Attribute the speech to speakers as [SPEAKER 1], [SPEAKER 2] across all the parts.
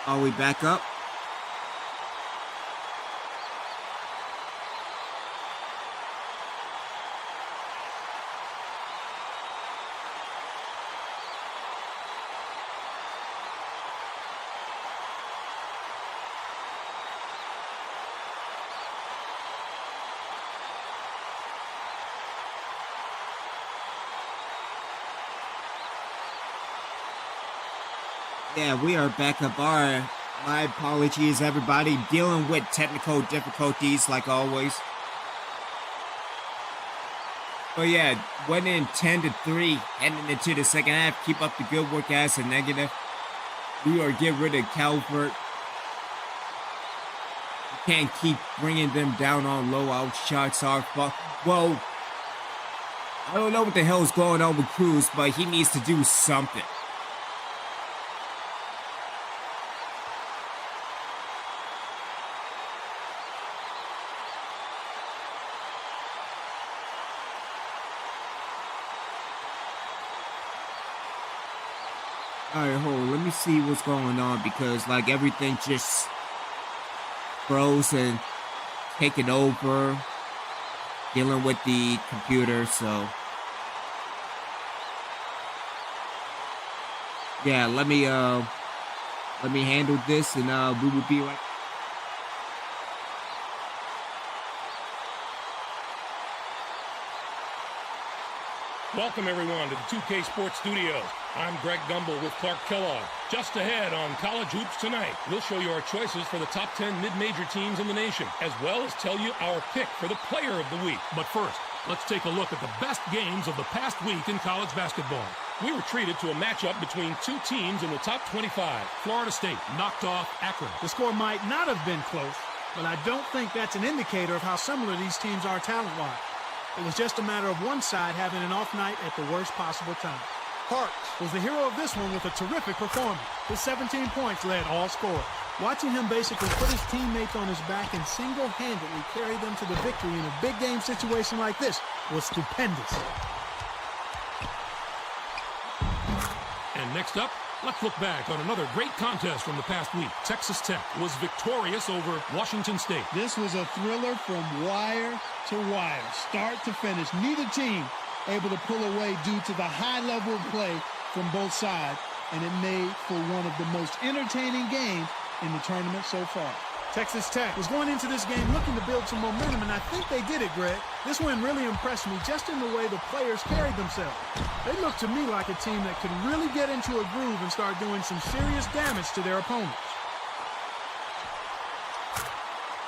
[SPEAKER 1] Are we back up? Yeah, we are back up. My apologies, everybody. Dealing with technical difficulties like always. But yeah, went in 10-3, heading into the second half. Keep up the good work as a negative. We are getting rid of Calvert. You can't keep bringing them down on low out shots. Well, I don't know what the hell is going on with Cruz, but he needs to do something. Alright, hold on. Let me see what's going on because, like, everything just froze and taking over, dealing with the computer, so. Yeah, let me handle this and we will be right.
[SPEAKER 2] Welcome, everyone, to the 2K Sports Studios. I'm Greg Gumbel with Clark Kellogg. Just ahead on College Hoops Tonight, we'll show you our choices for the top 10 mid-major teams in the nation, as well as tell you our pick for the Player of the Week. But first, let's take a look at the best games of the past week in college basketball. We were treated to a matchup between two teams in the top 25. Florida State knocked off Akron.
[SPEAKER 3] The score might not have been close, but I don't think that's an indicator of how similar these teams are talent-wise. It was just a matter of one side having an off night at the worst possible time. Parks was the hero of this one with a terrific performance. His 17 points led all scorers. Watching him basically put his teammates on his back and single-handedly carry them to the victory in a big game situation like this was stupendous.
[SPEAKER 2] And next up, let's look back on another great contest from the past week. Texas Tech was victorious over Washington State.
[SPEAKER 4] This was a thriller from wire to wire, start to finish. Neither team able to pull away due to the high level of play from both sides, and it made for one of the most entertaining games in the tournament so far.
[SPEAKER 3] Texas Tech was going into this game looking to build some momentum, and I think they did it, Greg. This win really impressed me just in the way the players carried themselves. They looked to me like a team that could really get into a groove and start doing some serious damage to their opponents.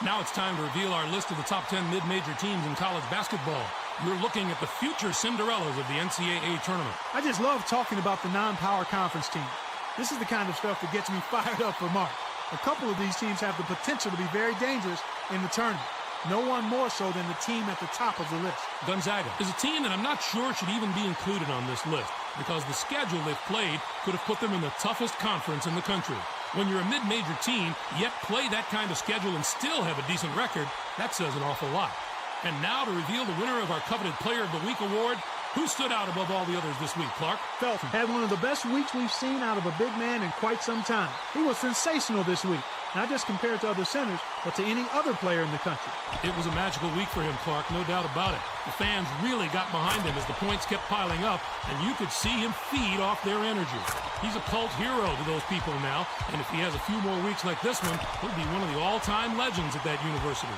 [SPEAKER 2] Now it's time to reveal our list of the top 10 mid-major teams in college basketball. You're looking at the future Cinderellas of the NCAA tournament.
[SPEAKER 3] I just love talking about the non-power conference team. This is the kind of stuff that gets me fired up for March. A couple of these teams have the potential to be very dangerous in the tournament. No one more so than the team at the top of the list.
[SPEAKER 2] Gonzaga is a team that I'm not sure should even be included on this list because the schedule they've played could have put them in the toughest conference in the country. When you're a mid-major team, yet play that kind of schedule and still have a decent record, that says an awful lot. And now to reveal the winner of our coveted Player of the Week award, who stood out above all the others this week, Clark?
[SPEAKER 3] Felton had one of the best weeks we've seen out of a big man in quite some time. He was sensational this week, not just compared to other centers, but to any other player in the country.
[SPEAKER 2] It was a magical week for him, Clark, no doubt about it. The fans really got behind him as the points kept piling up, and you could see him feed off their energy. He's a cult hero to those people now, and if he has a few more weeks like this one, he'll be one of the all-time legends at that university.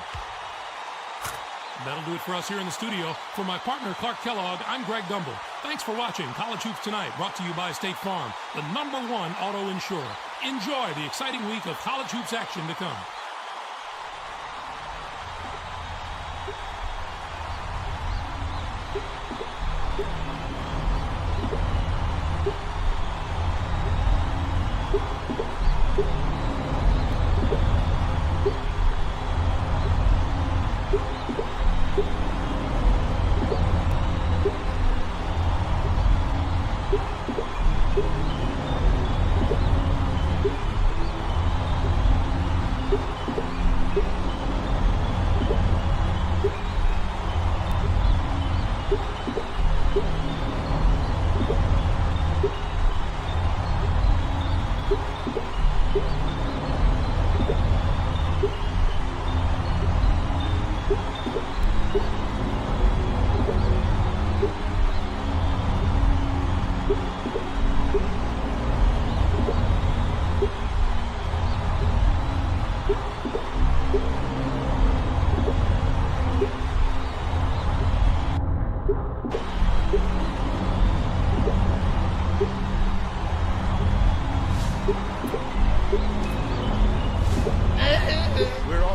[SPEAKER 2] That'll do it for us here in the studio. For my partner, Clark Kellogg, I'm Greg Gumbel. Thanks for watching College Hoops Tonight, brought to you by State Farm, the #1 auto insurer. Enjoy the exciting week of college hoops action to come.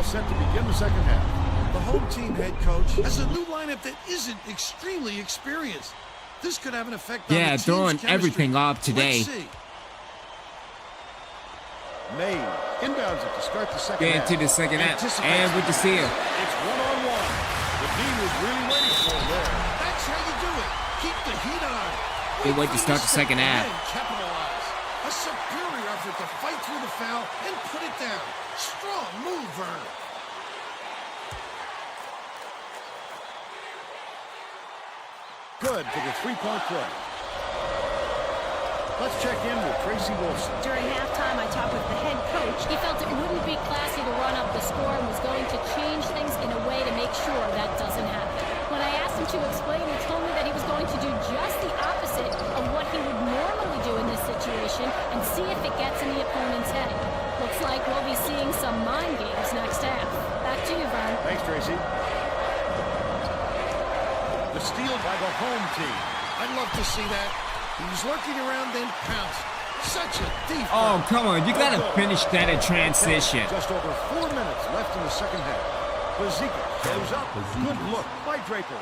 [SPEAKER 5] all set to begin the second half.
[SPEAKER 6] The home team head coach has a new lineup that isn't extremely experienced. This could have an effect on the team's
[SPEAKER 1] throwing
[SPEAKER 6] chemistry.
[SPEAKER 1] everything off today.
[SPEAKER 6] Let's see.
[SPEAKER 5] May inbounds it to start the second
[SPEAKER 1] Get
[SPEAKER 5] half.
[SPEAKER 1] into the second half. And with the seal.
[SPEAKER 5] It's one-on-one. The team was really waiting for him there.
[SPEAKER 6] That's how you do it. Keep the heat on.
[SPEAKER 1] They wait to start the second half.
[SPEAKER 6] Capitalize. A superior effort to fight through the foul and put it down. Strong move, Vern.
[SPEAKER 5] Good for the three-point play. Let's check in with Tracy Wilson.
[SPEAKER 7] During halftime, I talked with the head coach. He felt it wouldn't be classy to run up the score and was going to change things in a way to make sure that doesn't happen. When I asked him to explain, he told me that he was going to do just the opposite of what he would normally do in this situation and see if it gets in the opponent's head. Looks like we'll be seeing some mind games next half. Back to you, Vern.
[SPEAKER 5] Thanks, Tracy. The steal by the home team.
[SPEAKER 6] I'd love to see that. He's lurking around, then pounced. Such a deep.
[SPEAKER 1] Oh, come on. You got to finish that in transition.
[SPEAKER 5] Just over 4 minutes left in the second half. Bazika goes up. Good look by Draper.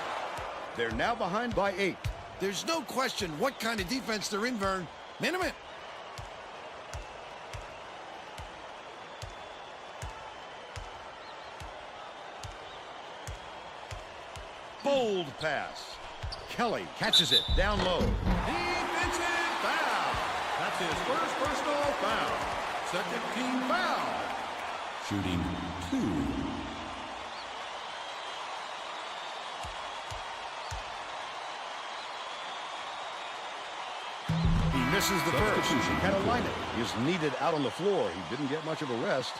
[SPEAKER 5] They're now behind by 8.
[SPEAKER 6] There's no question what kind of defense they're in, Vern. Minimum.
[SPEAKER 5] Bold pass. Kelly catches it down low. Defensive foul. That's his first personal foul. Second team foul.
[SPEAKER 8] Shooting 2.
[SPEAKER 5] He misses the first. Catalina is needed out on the floor. He didn't get much of a rest.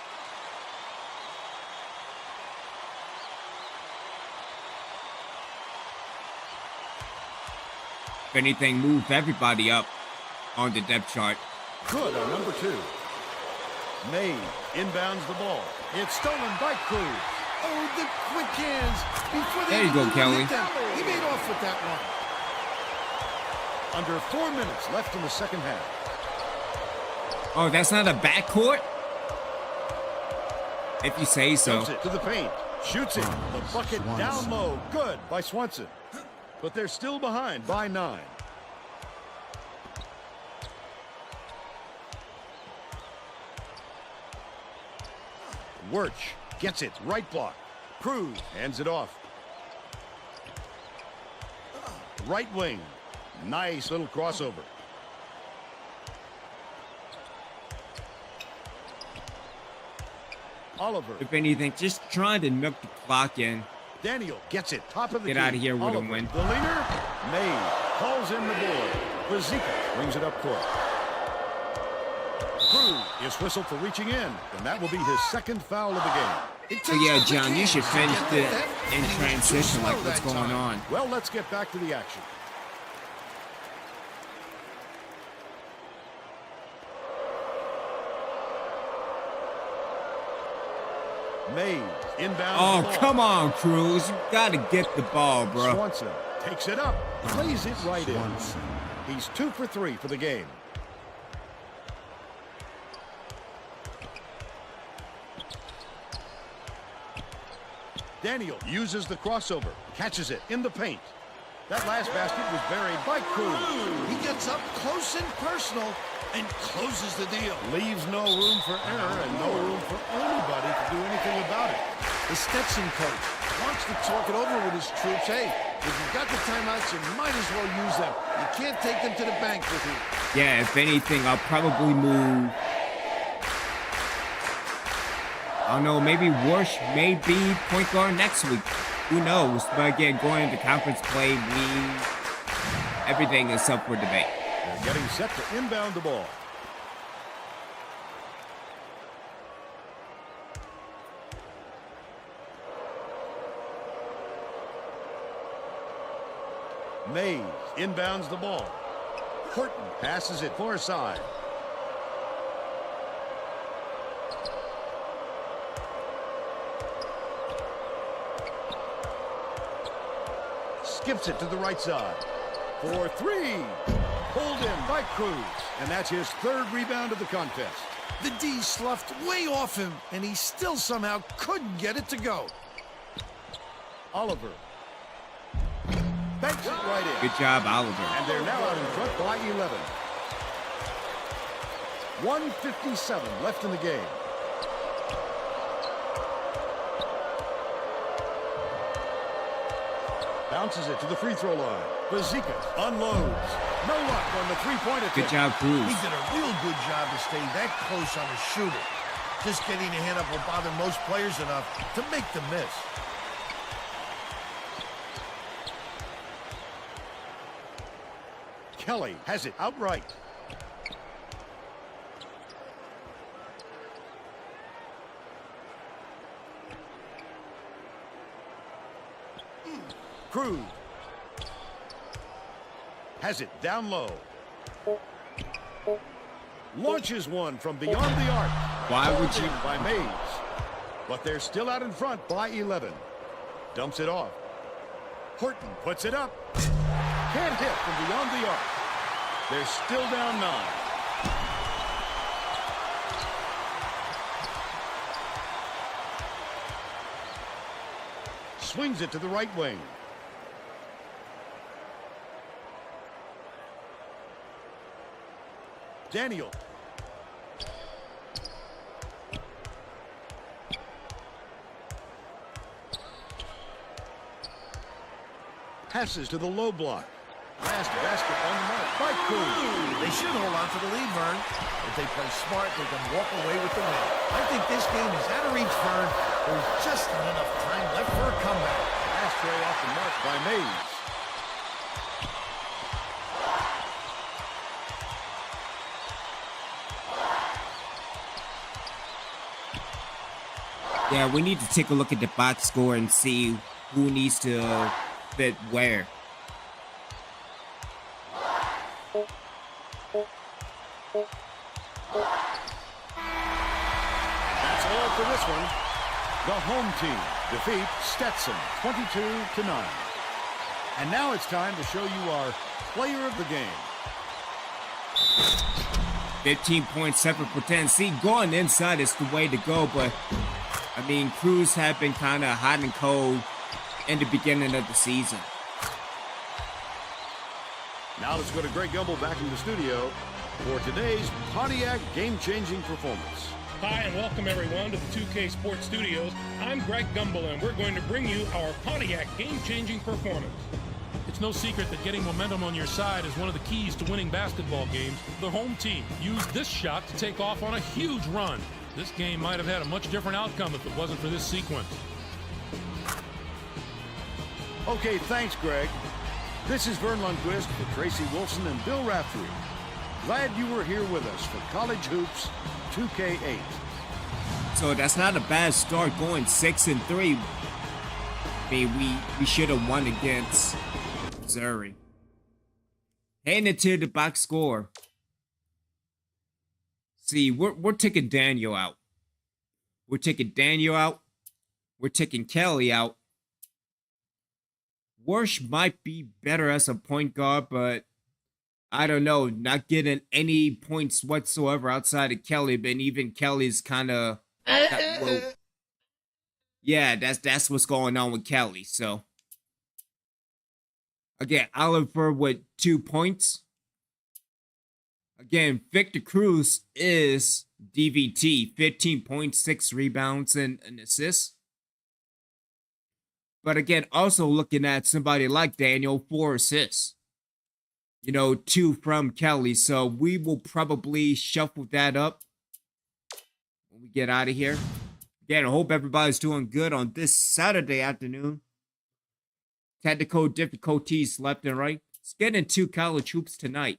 [SPEAKER 1] If anything, move everybody up on the depth chart.
[SPEAKER 5] Good on number 2. May inbounds the ball. It's stolen by Cruz.
[SPEAKER 6] Oh, the quick hands. Before they
[SPEAKER 1] There you go,
[SPEAKER 6] even
[SPEAKER 1] Kelly.
[SPEAKER 6] hit them. He made off with that one.
[SPEAKER 5] Under 4 minutes left in the second half.
[SPEAKER 1] Oh, that's not a backcourt? If you say so.
[SPEAKER 5] Dumps it to the paint. Shoots it. The bucket down low. Good by Swanson. But they're still behind by 9. Wirch gets it. Right block. Cruz hands it off. Right wing. Nice little crossover. Oliver.
[SPEAKER 1] If anything, just trying to knock the clock in.
[SPEAKER 5] Daniel gets it. Top of the
[SPEAKER 1] Get
[SPEAKER 5] key.
[SPEAKER 1] out of here with a
[SPEAKER 5] Oliver,
[SPEAKER 1] win.
[SPEAKER 5] The leader. May calls in the board. Bazika brings it up court. Cruz is whistled for reaching in, and that will be his second foul of the game.
[SPEAKER 1] So yeah, John, you should finish it in transition like what's going on.
[SPEAKER 5] Well, let's get back to the action. Mays inbound.
[SPEAKER 1] Oh, come on, Cruz. You got to get the ball, bro.
[SPEAKER 5] Swanson takes it up, plays it right in. He's 2 for 3 for the game. Daniel uses the crossover, catches it in the paint. That last basket was buried by Cruz.
[SPEAKER 6] He gets up close and personal and closes the deal.
[SPEAKER 5] Leaves no room for error and no room for anybody to do anything about it.
[SPEAKER 6] The Stetson coach wants to talk it over with his troops. Hey, if you've got the timeouts, you might as well use them. You can't take them to the bank with you.
[SPEAKER 1] Yeah, if anything, I'll probably move. I don't know, maybe Wirsh may be point guard next week. Who knows? But again, going into conference play, everything is up for debate.
[SPEAKER 5] They're getting set to inbound the ball. Mays inbounds the ball. Horton passes it far side. Skips it to the right side. For 3. Pulled in by Cruz. And that's his 3rd rebound of the contest.
[SPEAKER 6] The D sloughed way off him, and he still somehow couldn't get it to go.
[SPEAKER 5] Oliver. Banks it right in.
[SPEAKER 1] Good job, Oliver.
[SPEAKER 5] And they're now out in front by 11. 1:57 left in the game. Bounces it to the free throw line. Bezikas unloads. No luck on the three-point attempt.
[SPEAKER 1] Good job, Cruz.
[SPEAKER 6] He did a real good job to stay that close on the shooter. Just getting a hand up will bother most players enough to make them miss.
[SPEAKER 5] Kelly has it outright. Cruz has it down low. Launches one from beyond the arc.
[SPEAKER 1] Why would you?
[SPEAKER 5] By Mays. But they're still out in front by 11. Dumps it off. Horton puts it up. Can't hit from beyond the arc. They're still down 9. Swings it to the right wing. Daniel. Passes to the low block. Last basket on the mark by Cruz.
[SPEAKER 6] They should hold on to the lead, Vern. If they play smart, they can walk away with the win. I think this game is out of reach, Vern. There's just not enough time left for a comeback.
[SPEAKER 5] Last throw off the mark by Mays.
[SPEAKER 1] Yeah, we need to take a look at the box score and see who needs to fit where.
[SPEAKER 5] That's all for this one. The home team defeat Stetson 22-9. And now it's time to show you our player of the game.
[SPEAKER 1] 15 points, 7 for 10. See, going inside is the way to go, but I mean, Cruz had been kind of hot and cold in the beginning of the season.
[SPEAKER 5] Now let's go to Greg Gumbel back in the studio for today's Pontiac game-changing performance.
[SPEAKER 2] Hi, and welcome everyone to the 2K Sports Studios. I'm Greg Gumbel, and we're going to bring you our Pontiac game-changing performance. It's no secret that getting momentum on your side is one of the keys to winning basketball games. The home team used this shot to take off on a huge run. This game might have had a much different outcome if it wasn't for this sequence.
[SPEAKER 5] Okay, thanks, Greg. This is Vern Lundquist for Tracy Wilson and Bill Raftery. Glad you were here with us for College Hoops 2K8.
[SPEAKER 1] So that's not a bad start, going 6-3. I mean, we should have won against Missouri. Heading into the box score. See, we're taking Daniel out. We're taking Daniel out. We're taking Kelly out. Warsh might be better as a point guard, but I don't know. Not getting any points whatsoever outside of Kelly, but even Kelly's kind of... Yeah, that's what's going on with Kelly. So, again, Oliver with 2 points. Again, Victor Cruz is DVT, 15 points, 6 rebounds, and an assist. But again, also looking at somebody like Daniel, 4 assists. You know, 2 from Kelly. So we will probably shuffle that up when we get out of here. Again, I hope everybody's doing good on this Saturday afternoon. Technical difficulties left and right. Let's get into college hoops tonight.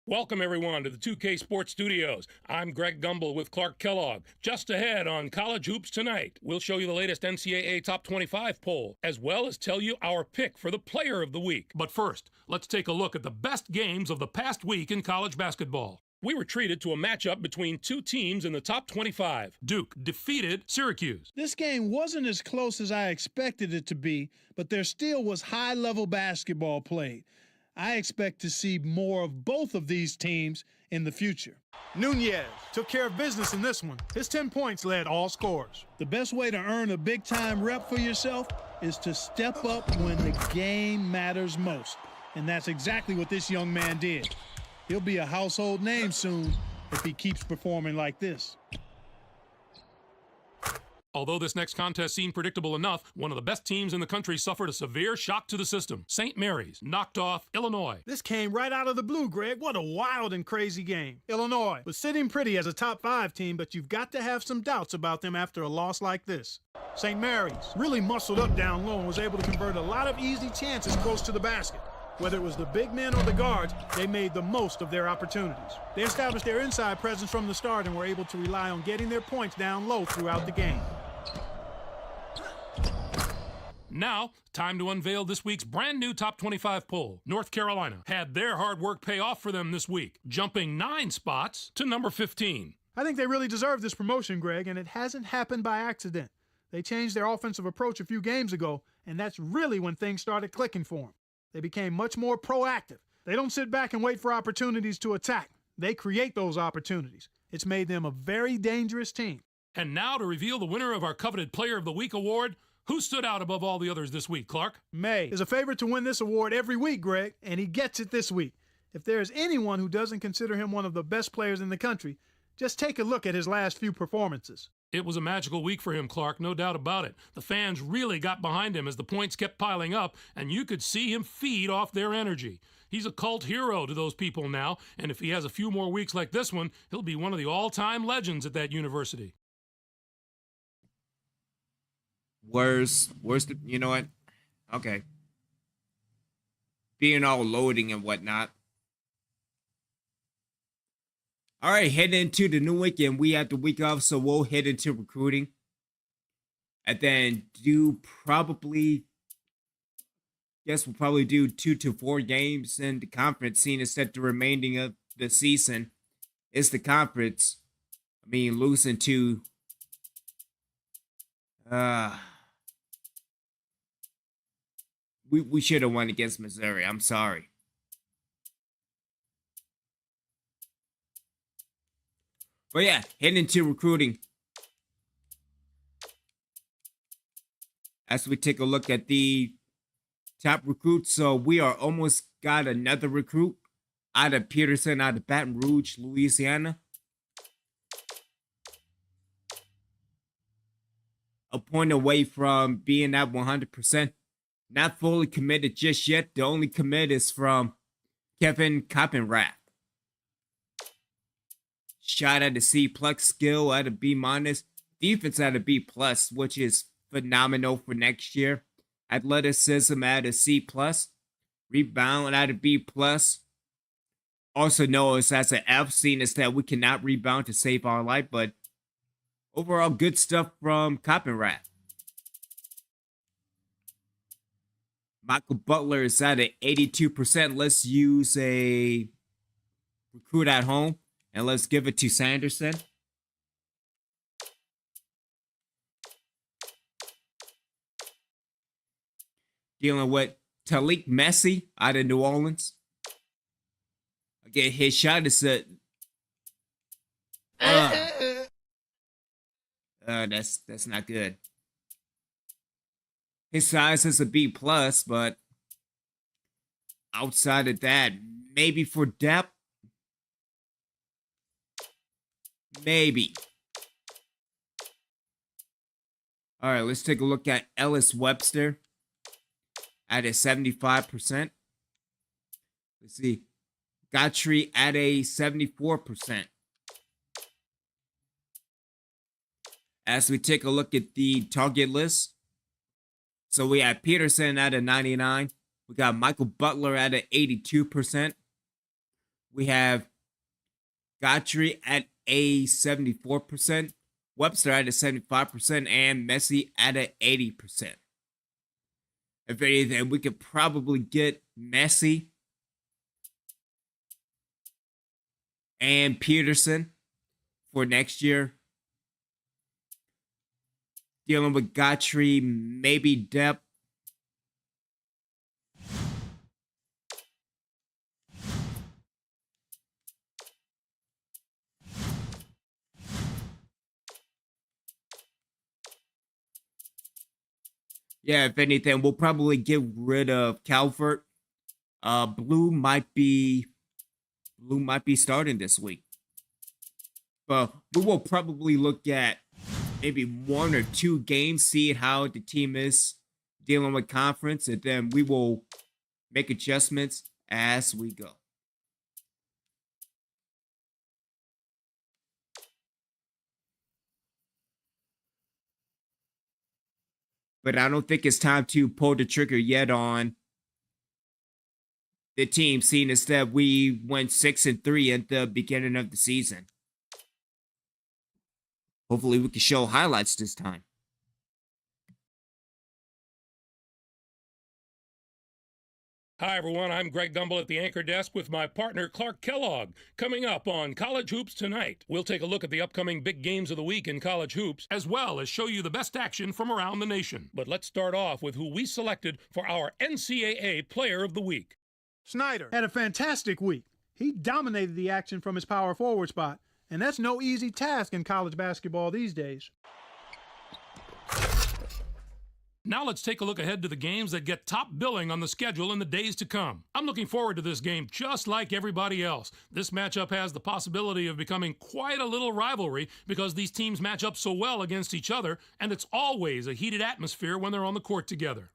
[SPEAKER 2] Welcome, everyone, to the 2K Sports Studios. I'm Greg Gumbel with Clark Kellogg. Just ahead on College Hoops Tonight, we'll show you the latest NCAA Top 25 poll, as well as tell you our pick for the Player of the Week. But first, let's take a look at the best games of the past week in college basketball. We were treated to a matchup between two teams in the top 25. Duke defeated Syracuse.
[SPEAKER 4] This game wasn't as close as I expected it to be, but there still was high-level basketball played. I expect to see more of both of these teams in the future.
[SPEAKER 3] Nunez took care of business in this one. His 10 points led all scorers.
[SPEAKER 4] The best way to earn a big-time rep for yourself is to step up when the game matters most. And that's exactly what this young man did. He'll be a household name soon if he keeps performing like this.
[SPEAKER 2] Although this next contest seemed predictable enough, one of the best teams in the country suffered a severe shock to the system. St. Mary's knocked off Illinois.
[SPEAKER 3] This came right out of the blue, Greg. What a wild and crazy game. Illinois was sitting pretty as a top 5 team, but you've got to have some doubts about them after a loss like this. St. Mary's really muscled up down low and was able to convert a lot of easy chances close to the basket. Whether it was the big men or the guards, they made the most of their opportunities. They established their inside presence from the start and were able to rely on getting their points down low throughout the game.
[SPEAKER 2] Now, time to unveil this week's brand new top 25 poll. North Carolina had their hard work pay off for them this week, jumping 9 spots to number 15.
[SPEAKER 3] I think they really deserve this promotion, Greg, and it hasn't happened by accident. They changed their offensive approach a few games ago, and that's really when things started clicking for them. They became much more proactive. They don't sit back and wait for opportunities to attack. They create those opportunities. It's made them a very dangerous team.
[SPEAKER 2] And now to reveal the winner of our coveted Player of the Week award, who stood out above all the others this week, Clark?
[SPEAKER 3] May is a favorite to win this award every week, Greg, and he gets it this week. If there is anyone who doesn't consider him one of the best players in the country, just take a look at his last few performances.
[SPEAKER 2] It was a magical week for him, Clark, no doubt about it. The fans really got behind him as the points kept piling up, and you could see him feed off their energy. He's a cult hero to those people now, and if he has a few more weeks like this one, he'll be one of the all-time legends at that university.
[SPEAKER 1] Worst, you know what? Okay. Being all loading and whatnot. All right, heading into the new week, and we have the week off, so we'll head into recruiting. And then we'll probably do 2 to 4 games in the conference, seeing as that the remaining of the season is the conference. I mean, losing to we should have won against Missouri. I'm sorry. But yeah, heading into recruiting. As we take a look at the top recruits, so we are almost got another recruit out of Peterson, out of Baton Rouge, Louisiana. A point away from being at 100%. Not fully committed just yet. The only commit is from Kevin Coppenrath. Shot at a C+, skill at a B-, defense at a B+, which is phenomenal for next year. Athleticism at a C+, rebound at a B+. Also known as an F, seeing as that we cannot rebound to save our life, but overall good stuff from Coppenrath. Michael Butler is at an 82%. Let's use a recruit at home. And let's give it to Sanderson. Dealing with Talik Messi out of New Orleans. Again, his shot is that's not good. His size is a B+, but outside of that, maybe for depth, maybe. All right, let's take a look at Ellis Webster at a 75%. Let's see. Gotry at a 74%. As we take a look at the target list, so we have Peterson at a 99. We got Michael Butler at an 82%. We have Gotry at a 74%. Webster at a 75%. And Messi at an 80%. If anything, we could probably get Messi and Peterson for next year. Dealing with Gotry, maybe depth. Yeah, if anything, we'll probably get rid of Calvert. Blue might be starting this week. But we will probably look at maybe 1 or 2 games, see how the team is dealing with conference, and then we will make adjustments as we go. But I don't think it's time to pull the trigger yet on the team, seeing as that we went 6-3 at the beginning of the season. Hopefully we can show highlights this time.
[SPEAKER 2] Hi, everyone. I'm Greg Gumbel at the anchor desk with my partner, Clark Kellogg. Coming up on College Hoops Tonight, we'll take a look at the upcoming big games of the week in college hoops, as well as show you the best action from around the nation. But let's start off with who we selected for our NCAA Player of the Week.
[SPEAKER 3] Snyder had a fantastic week. He dominated the action from his power forward spot, and that's no easy task in college basketball these days.
[SPEAKER 2] Now let's take a look ahead to the games that get top billing on the schedule in the days to come. I'm looking forward to this game just like everybody else. This matchup has the possibility of becoming quite a little rivalry because these teams match up so well against each other, and it's always a heated atmosphere when they're on the court together.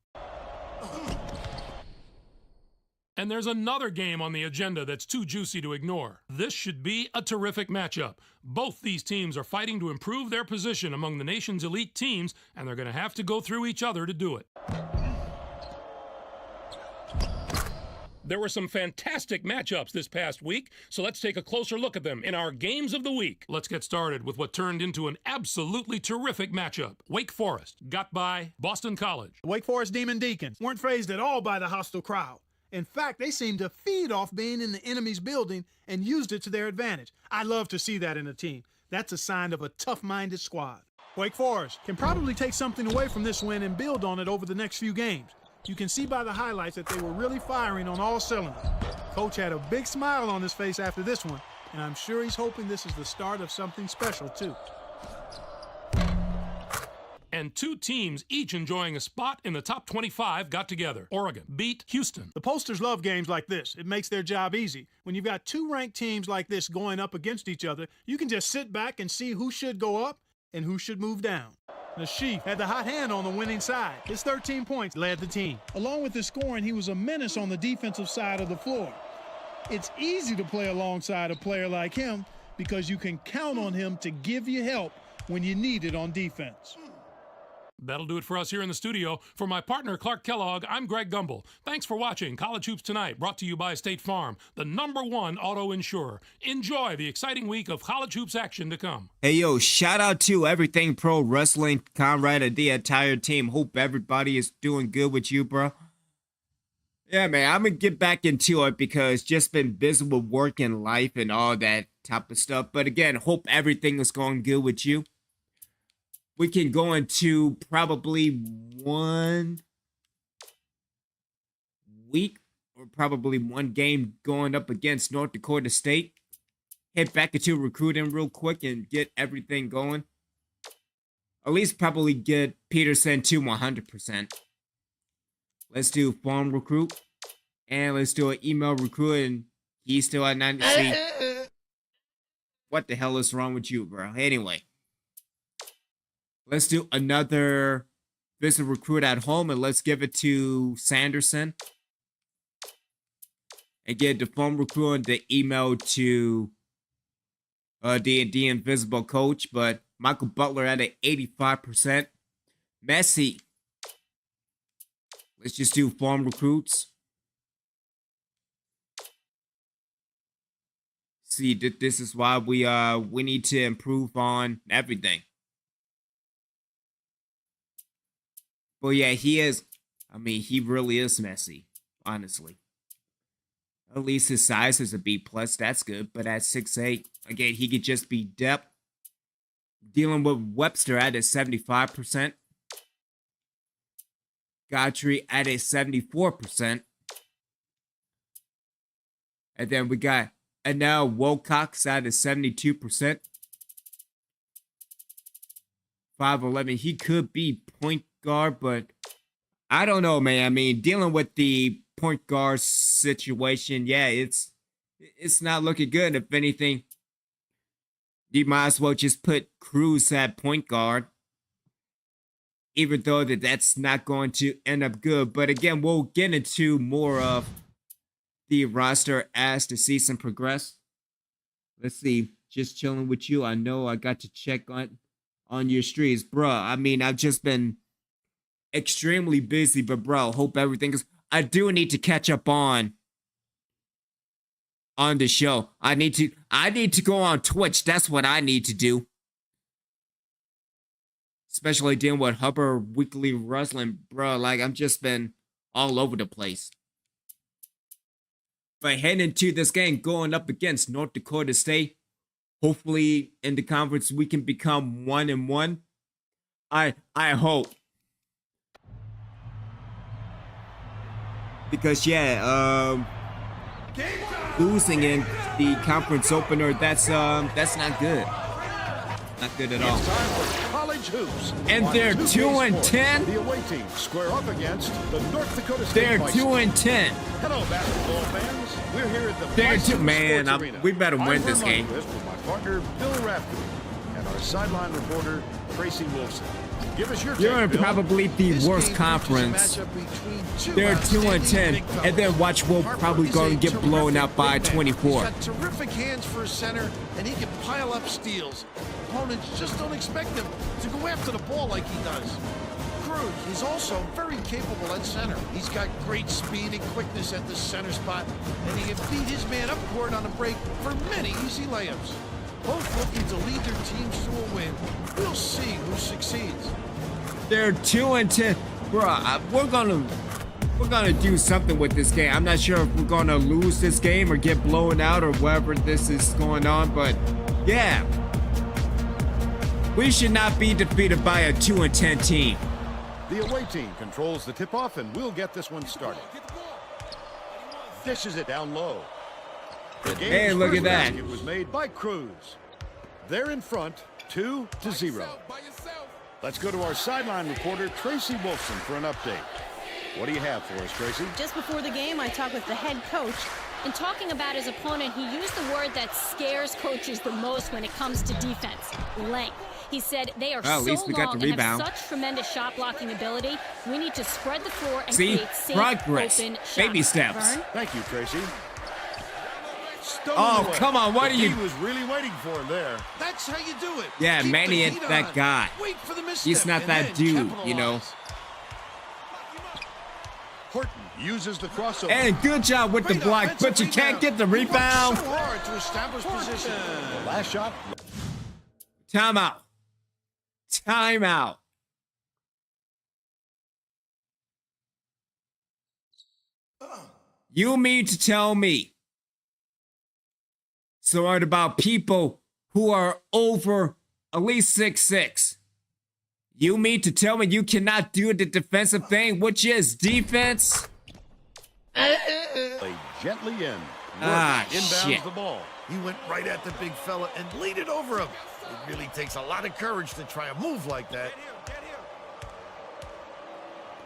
[SPEAKER 2] And there's another game on the agenda that's too juicy to ignore. This should be a terrific matchup. Both these teams are fighting to improve their position among the nation's elite teams, and they're going to have to go through each other to do it. There were some fantastic matchups this past week, so let's take a closer look at them in our Games of the Week. Let's get started with what turned into an absolutely terrific matchup. Wake Forest got by Boston College.
[SPEAKER 3] The Wake Forest Demon Deacons weren't fazed at all by the hostile crowd. In fact, they seemed to feed off being in the enemy's building and used it to their advantage. I love to see that in a team. That's a sign of a tough-minded squad. Wake Forest can probably take something away from this win and build on it over the next few games. You can see by the highlights that they were really firing on all cylinders. Coach had a big smile on his face after this one, and I'm sure he's hoping this is the start of something special, too.
[SPEAKER 2] And two teams each enjoying a spot in the top 25 got together. Oregon beat Houston.
[SPEAKER 3] The posters love games like this. It makes their job easy. When you've got two ranked teams like this going up against each other, you can just sit back and see who should go up and who should move down. The Chief had the hot hand on the winning side. His 13 points led the team.
[SPEAKER 4] Along with his scoring, he was a menace on the defensive side of the floor. It's easy to play alongside a player like him because you can count on him to give you help when you need it on defense.
[SPEAKER 2] That'll do it for us here in the studio. For my partner, Clark Kellogg, I'm Greg Gumbel. Thanks for watching College Hoops Tonight, brought to you by State Farm, the #1 auto insurer. Enjoy the exciting week of college hoops action to come.
[SPEAKER 1] Hey, yo, shout out to Everything Pro Wrestling, Conrad, and the entire team. Hope everybody is doing good with you, bro. Yeah, man, I'm going to get back into it because just been busy with work and life and all that type of stuff. But again, hope everything is going good with you. We can go into probably 1 week or probably 1 game going up against North Dakota State. Head back into recruiting real quick and get everything going. At least probably get Peterson to 100%. Let's do farm recruit. And let's do an email recruit. And he's still at 90. What the hell is wrong with you, bro? Anyway. Let's do another visit recruit at home, and let's give it to Sanderson. And get the phone recruit and the email to the invisible coach. But Michael Butler at an 85%. Messi. Let's just do farm recruits. See, this is why we need to improve on everything. But yeah, he is. I mean, he really is messy, honestly. At least his size is a B plus. That's good. But at 6'8", again, he could just be depth. Dealing with Webster at a 75%. Godfrey at a 74%. And then we got Anel Wilcox at a 72%. 5'11". He could be point guard, but I don't know, man. I mean, dealing with the point guard situation, yeah, it's not looking good. If anything, you might as well just put Cruz at point guard, even though that's not going to end up good. But again, we'll get into more of the roster as the season progresses. Let's see. Just chilling with you. I know I got to check on your streets, bro. I mean, I've just been extremely busy, but bro, hope everything is. I do need to catch up on the show. I need to go on Twitch. That's what I need to do. Especially dealing with Hubbard Weekly Wrestling, bro. Like, I'm just been all over the place. But heading into this game, going up against North Dakota State, hopefully in the conference we can become 1-1. I hope. Because losing in the conference opener, that's not good. Not good at all.
[SPEAKER 5] It's time for college hoops.
[SPEAKER 1] And they're 2-10.
[SPEAKER 5] The away team square up against the North Dakota State.
[SPEAKER 1] They're 2-10.
[SPEAKER 5] Hello, basketball fans. We're here at the
[SPEAKER 1] They're
[SPEAKER 5] Bison
[SPEAKER 1] man.
[SPEAKER 5] Sports Arena.
[SPEAKER 1] We better win
[SPEAKER 5] I'm
[SPEAKER 1] this
[SPEAKER 5] Vermont
[SPEAKER 1] game.
[SPEAKER 5] With my partner Bill Raftery and our sideline reporter Tracy Wilson. Give us your
[SPEAKER 1] You're
[SPEAKER 5] take,
[SPEAKER 1] in
[SPEAKER 5] Bill.
[SPEAKER 1] probably the worst conference. They're 2-10, and then watch we'll probably go and get blown out by 24.
[SPEAKER 6] He's got terrific hands for a center, and he can pile up steals. Opponents just don't expect him to go after the ball like he does. Cruz is also very capable at center. He's got great speed and quickness at the center spot, and he can beat his man up court on a break for many easy layups. Both looking to lead their teams to a win. We'll see who succeeds.
[SPEAKER 1] They're 2-10, bro. We're gonna do something with this game. I'm not sure if we're gonna lose this game or get blown out or whatever this is going on, but yeah, we should not be defeated by a 2-10 team.
[SPEAKER 5] The away team controls the tip-off, and we'll get this one started. Dishes it down low. The game's
[SPEAKER 1] Hey, look
[SPEAKER 5] first
[SPEAKER 1] at that.
[SPEAKER 5] basket was made by Cruz. They're in front, 2-0. Let's go to our sideline reporter, Tracy Wilson, for an update. What do you have for us, Tracy?
[SPEAKER 7] Just before the game, I talked with the head coach. In talking about his opponent, he used the word that scares coaches the most when it comes to defense: length. He said they are
[SPEAKER 1] Well, at
[SPEAKER 7] so
[SPEAKER 1] least we got
[SPEAKER 7] long
[SPEAKER 1] the
[SPEAKER 7] and have
[SPEAKER 1] rebound.
[SPEAKER 7] such tremendous shot blocking ability. We need to spread the floor and
[SPEAKER 1] See?
[SPEAKER 7] create safe,
[SPEAKER 1] Progress.
[SPEAKER 7] open shots.
[SPEAKER 1] Baby steps.
[SPEAKER 7] Vern?
[SPEAKER 5] Thank you, Tracy. Stolen
[SPEAKER 1] Oh,
[SPEAKER 5] away.
[SPEAKER 1] come on, what
[SPEAKER 5] The
[SPEAKER 1] are you-
[SPEAKER 5] D was really waiting for him there.
[SPEAKER 6] That's how you do it.
[SPEAKER 1] Yeah,
[SPEAKER 6] Keep
[SPEAKER 1] Manny
[SPEAKER 6] the
[SPEAKER 1] ain't
[SPEAKER 6] heat
[SPEAKER 1] that
[SPEAKER 6] on.
[SPEAKER 1] guy.
[SPEAKER 6] Wait for the misstep
[SPEAKER 1] He's not
[SPEAKER 6] and
[SPEAKER 1] that
[SPEAKER 6] then
[SPEAKER 1] dude, you know.
[SPEAKER 6] capitalize.
[SPEAKER 5] Horton uses the crossover.
[SPEAKER 1] And good job with the
[SPEAKER 6] Great
[SPEAKER 1] block,
[SPEAKER 6] offensive
[SPEAKER 1] but you can't get the
[SPEAKER 6] He worked
[SPEAKER 1] rebound.
[SPEAKER 6] so hard to establish position.
[SPEAKER 5] The last shot.
[SPEAKER 1] Timeout. Timeout. You mean to tell me so what about people who are over at least 6'6"? You mean to tell me you cannot do the defensive thing, which is defense?
[SPEAKER 5] Played gently in.
[SPEAKER 1] Ah,
[SPEAKER 5] Inbounds
[SPEAKER 1] shit.
[SPEAKER 5] the ball.
[SPEAKER 6] He went right at the big fella and laid it over him. It really takes a lot of courage to try a move like that.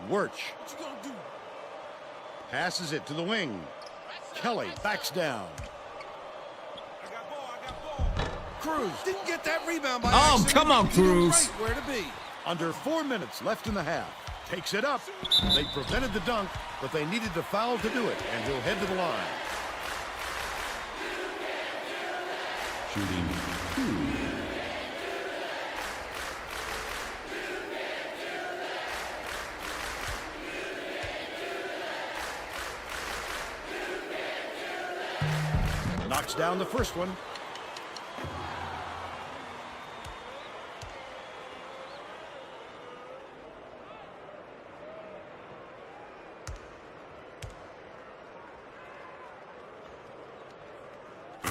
[SPEAKER 5] Wirch passes it to the wing. Kelly backs down.
[SPEAKER 6] Cruz didn't get that rebound by
[SPEAKER 1] Oh,
[SPEAKER 6] accident.
[SPEAKER 1] come on,
[SPEAKER 6] He knew
[SPEAKER 1] Cruz.
[SPEAKER 6] right where to be.
[SPEAKER 5] Under 4 minutes left in the half. Takes it up. They prevented the dunk, but they needed the foul to do it, and he'll head to the line.
[SPEAKER 8] Shooting 2.
[SPEAKER 5] Knocks down the first one.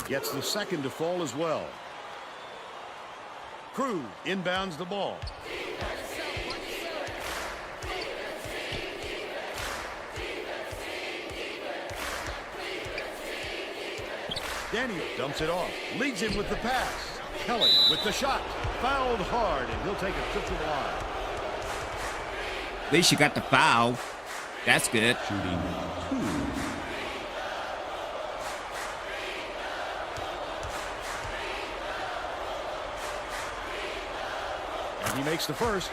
[SPEAKER 5] He gets the second to fall as well. Cruz inbounds the ball. Daniel dumps it off, leads him with the pass. Kelly with the shot, fouled hard, and he'll take a trip to the line.
[SPEAKER 1] At least you got the foul. That's good.
[SPEAKER 8] Shooting 2.
[SPEAKER 5] And he makes the first.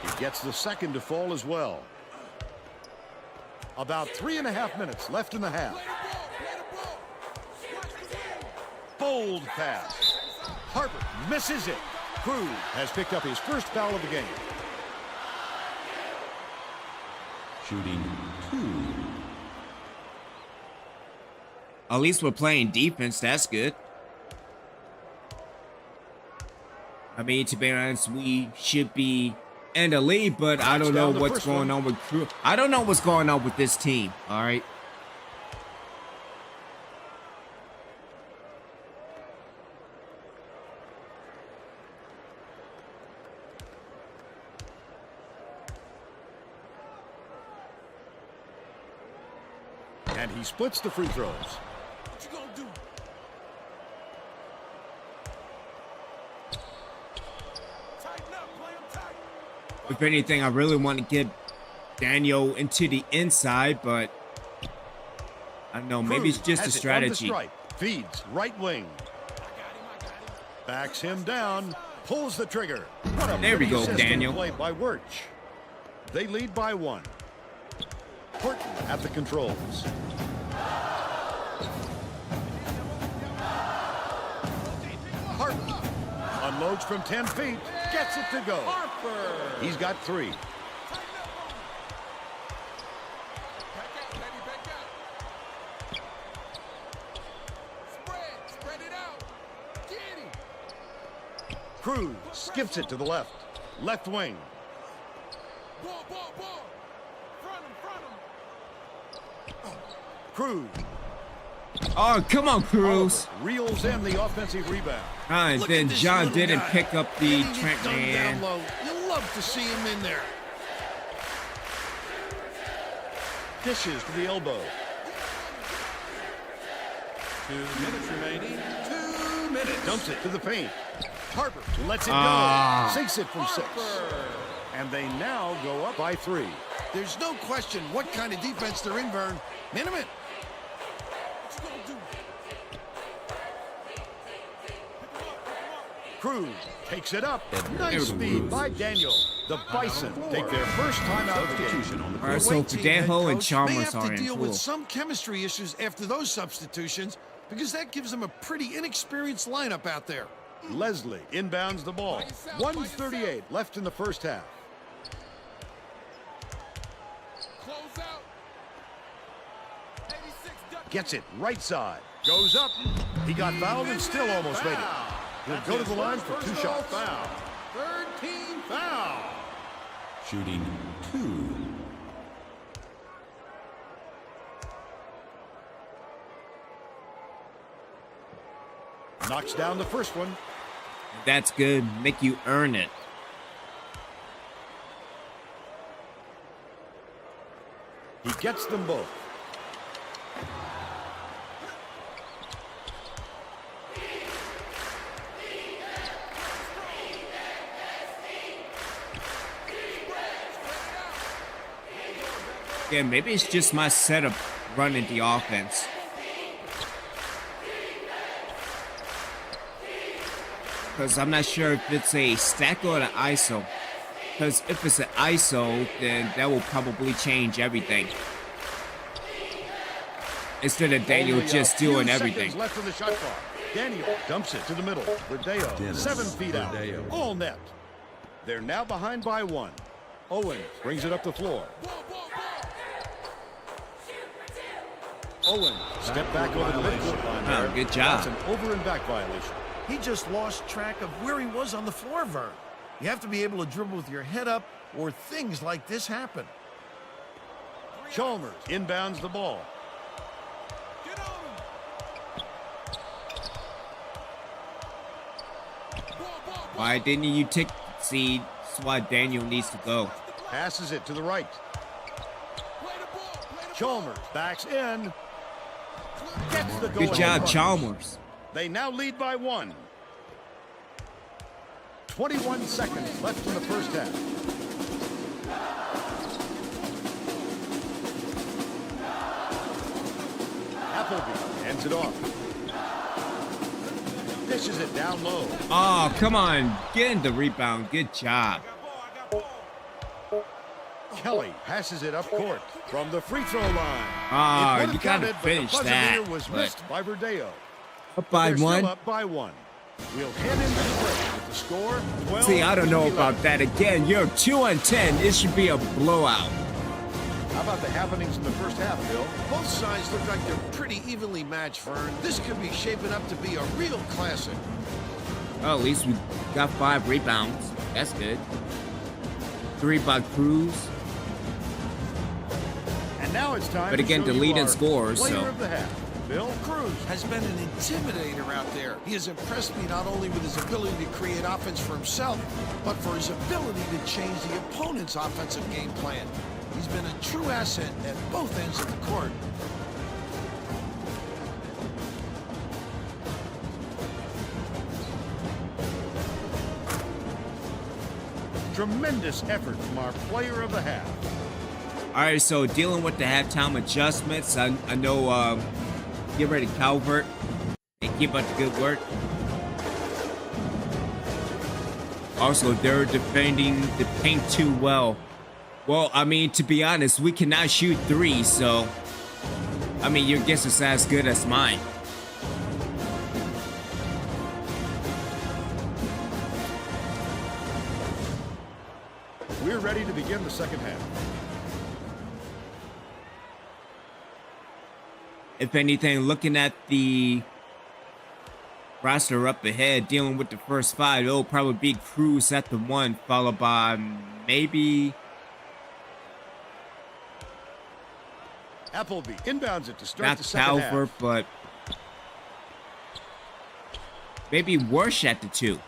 [SPEAKER 5] He gets the second to fall as well. About 3.5 minutes left in the half. Bold pass. Harper misses it. Cruz has picked up his first foul of the game.
[SPEAKER 8] Shooting 2.
[SPEAKER 1] At least we're playing defense. That's good. I mean, to be honest, we should be in the lead, but I don't know what's going on with Cruz. I don't know what's going on with this team. All right.
[SPEAKER 5] And he splits the free throws.
[SPEAKER 6] What you gonna do? Tighten up, play him tight.
[SPEAKER 1] If anything, I really want to get Daniel into the inside, but I don't know. Maybe it's just a strategy.
[SPEAKER 5] Feeds right wing. Backs him down. Pulls the trigger. What a
[SPEAKER 1] There we go,
[SPEAKER 5] system
[SPEAKER 1] Daniel.
[SPEAKER 5] Play by Wirtz. They lead by 1. Horton at the controls. Harper unloads from 10 feet. Gets it to go. Harper. He's got 3. Cruz skips it to the left. Left wing. Cruz.
[SPEAKER 1] Oh, come on, Cruz.
[SPEAKER 5] Reels in the offensive rebound.
[SPEAKER 1] And
[SPEAKER 6] Look
[SPEAKER 1] then
[SPEAKER 6] at this
[SPEAKER 1] John
[SPEAKER 6] little
[SPEAKER 1] didn't
[SPEAKER 6] guy.
[SPEAKER 1] pick up the
[SPEAKER 6] Getting it
[SPEAKER 1] Trent
[SPEAKER 6] done
[SPEAKER 1] man.
[SPEAKER 6] down low. You love to see him in there.
[SPEAKER 5] Dishes to the elbow.
[SPEAKER 8] 2 minutes remaining.
[SPEAKER 5] 2 minutes. Dumps it to the paint. Harper lets it
[SPEAKER 1] Ah.
[SPEAKER 5] go. Sinks it from 6. And they now go up by 3.
[SPEAKER 6] There's no question what kind of defense they're in, Vern. Minimum.
[SPEAKER 5] Cruz takes it up.
[SPEAKER 1] There
[SPEAKER 5] Nice
[SPEAKER 1] we
[SPEAKER 5] speed
[SPEAKER 1] go.
[SPEAKER 5] by Daniel. The Bison take their first time out of the game.
[SPEAKER 8] Substitution on the
[SPEAKER 1] All
[SPEAKER 8] floor.
[SPEAKER 1] right, so
[SPEAKER 6] White team head
[SPEAKER 1] Fidejo and
[SPEAKER 6] coach may
[SPEAKER 1] Chalmers
[SPEAKER 6] have
[SPEAKER 1] are
[SPEAKER 6] to
[SPEAKER 1] in
[SPEAKER 6] deal
[SPEAKER 1] full.
[SPEAKER 6] with some chemistry issues after those substitutions because that gives them a pretty inexperienced lineup out there.
[SPEAKER 5] Leslie inbounds the ball. 1:38 left in the first half. Gets it right side. Goes up. He got fouled and still almost made it. He'll go to the line for 2 shots. Third team foul.
[SPEAKER 8] Shooting 2.
[SPEAKER 5] Knocks down the first one.
[SPEAKER 1] That's good. Make you earn it.
[SPEAKER 5] He gets them both.
[SPEAKER 1] Yeah, maybe it's just my setup running the offense. Because I'm not sure if it's a stack or an ISO. Because if it's an ISO, then that will probably change everything. Instead of Daniel
[SPEAKER 5] Only a
[SPEAKER 1] just
[SPEAKER 5] few
[SPEAKER 1] doing
[SPEAKER 5] seconds
[SPEAKER 1] everything.
[SPEAKER 5] left of the shot clock. Daniel dumps it to the middle. Verdeo,
[SPEAKER 8] Dennis
[SPEAKER 5] 7 feet out.
[SPEAKER 8] Verdeo.
[SPEAKER 5] All net. They're now behind by 1. Owen brings it up the floor. Owen, step back over the midcourt line
[SPEAKER 1] Oh,
[SPEAKER 5] there.
[SPEAKER 1] good job.
[SPEAKER 5] That's an over and back violation.
[SPEAKER 6] He just lost track of where he was on the floor, Vern. You have to be able to dribble with your head up or things like this happen.
[SPEAKER 5] Chalmers inbounds the ball.
[SPEAKER 1] Why didn't you take the seed? That's why Daniel needs to go.
[SPEAKER 5] Passes it to the right. Chalmers backs in. Gets the goal.
[SPEAKER 1] Good job, Chalmers.
[SPEAKER 5] They now lead by 1. 21 seconds left in the first half. Appleby hands it off. Dishes it down low.
[SPEAKER 1] Oh, come on. Getting the rebound. Good job.
[SPEAKER 5] Kelly passes it up court from the free throw line.
[SPEAKER 1] Ah,
[SPEAKER 5] It would have
[SPEAKER 1] you gotta
[SPEAKER 5] counted, but the
[SPEAKER 1] finish
[SPEAKER 5] buzzer
[SPEAKER 1] that,
[SPEAKER 5] beater was
[SPEAKER 1] but-
[SPEAKER 5] missed by Verdeo.
[SPEAKER 1] Up by
[SPEAKER 5] They're
[SPEAKER 1] one.
[SPEAKER 5] still up by 1. We'll head into the break with the score 12.
[SPEAKER 1] See, I don't know about that. Again, you're 2-10. It should be a blowout.
[SPEAKER 5] How about the happenings in the first half, Bill?
[SPEAKER 6] Both sides look like they're pretty evenly matched, Vern. This could be shaping up to be a real classic.
[SPEAKER 1] Well, at least we got 5 rebounds. That's good. 3 by Cruz.
[SPEAKER 5] And now it's time
[SPEAKER 1] But
[SPEAKER 5] to
[SPEAKER 1] again,
[SPEAKER 5] show
[SPEAKER 1] the
[SPEAKER 5] you
[SPEAKER 1] lead in
[SPEAKER 5] our
[SPEAKER 1] scores,
[SPEAKER 5] player
[SPEAKER 1] so-
[SPEAKER 5] of the half. Bill?
[SPEAKER 6] Cruz has been an intimidator out there. He has impressed me not only with his ability to create offense for himself, but for his ability to change the opponent's offensive game plan. He's been a true asset at both ends of the court.
[SPEAKER 5] Tremendous effort from our player of the half.
[SPEAKER 1] All right, so dealing with the halftime adjustments. I know, get ready, Calvert, and keep up the good work. Also, they're defending the paint too well. Well, I mean, to be honest, we cannot shoot 3, so I mean, your guess is as good as mine.
[SPEAKER 5] We're ready to begin the second half.
[SPEAKER 1] If anything, looking at the roster up ahead, dealing with the first 5, it'll probably be Cruz at the 1, followed by maybe
[SPEAKER 5] Appleby inbounds it to start
[SPEAKER 1] not
[SPEAKER 5] the second
[SPEAKER 1] Calvert,
[SPEAKER 5] half.
[SPEAKER 1] but maybe Worsh at the 2.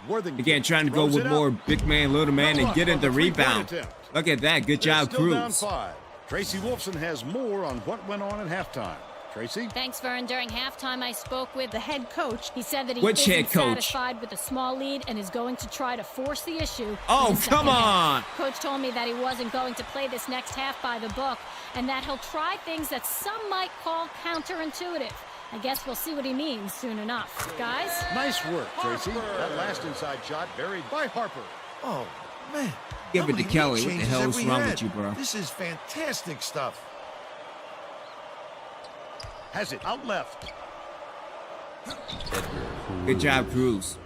[SPEAKER 5] Worthington
[SPEAKER 1] Again, trying to go
[SPEAKER 5] throws
[SPEAKER 1] with
[SPEAKER 5] it
[SPEAKER 1] more
[SPEAKER 5] up.
[SPEAKER 1] big man, little man,
[SPEAKER 5] No
[SPEAKER 1] and
[SPEAKER 5] luck
[SPEAKER 1] get
[SPEAKER 5] on
[SPEAKER 1] in the
[SPEAKER 5] the three-point
[SPEAKER 1] rebound.
[SPEAKER 5] attempt.
[SPEAKER 1] Look at that. Good
[SPEAKER 5] They're
[SPEAKER 1] job,
[SPEAKER 5] still down
[SPEAKER 1] Cruz.
[SPEAKER 5] 5. Tracy Wolfson has more on what went on at halftime. Tracy?
[SPEAKER 7] Thanks, Vern. During halftime, I spoke with the head coach. He said that he
[SPEAKER 1] Which
[SPEAKER 7] isn't
[SPEAKER 1] head coach?
[SPEAKER 7] satisfied with a small lead and is going to try to force the issue.
[SPEAKER 1] Oh,
[SPEAKER 7] in the
[SPEAKER 1] come
[SPEAKER 7] second half.
[SPEAKER 1] on.
[SPEAKER 7] Coach told me that he wasn't going to play this next half by the book and that he'll try things that some might call counterintuitive. I guess we'll see what he means soon enough. Guys?
[SPEAKER 5] Nice work, Tracy. That last inside shot buried by Harper.
[SPEAKER 6] Oh, man.
[SPEAKER 1] Give
[SPEAKER 6] How
[SPEAKER 1] it to
[SPEAKER 6] many
[SPEAKER 1] Kelly.
[SPEAKER 6] lead
[SPEAKER 1] What the
[SPEAKER 6] changes
[SPEAKER 1] hell
[SPEAKER 6] have
[SPEAKER 1] is
[SPEAKER 6] we
[SPEAKER 1] wrong
[SPEAKER 6] had?
[SPEAKER 1] with you, bro?
[SPEAKER 6] This is fantastic stuff.
[SPEAKER 5] Has it out left.
[SPEAKER 1] Good job, Cruz.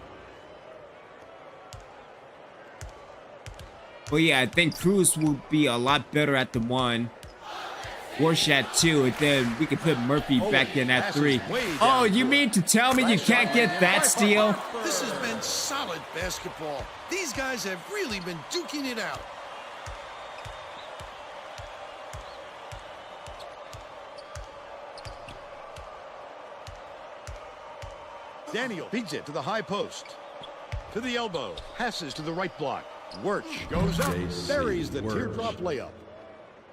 [SPEAKER 1] Well, yeah, I think Cruz will be a lot better at the 1. Worsh at 2, and then we can put Murphy back in at 3. Oh, you mean to tell me you can't get that steal?
[SPEAKER 6] This has been solid basketball. These guys have really been duking it out.
[SPEAKER 5] Daniel feeds it to the high post. To the elbow. Passes to the right block. Wirtz goes up. Buries the teardrop layup.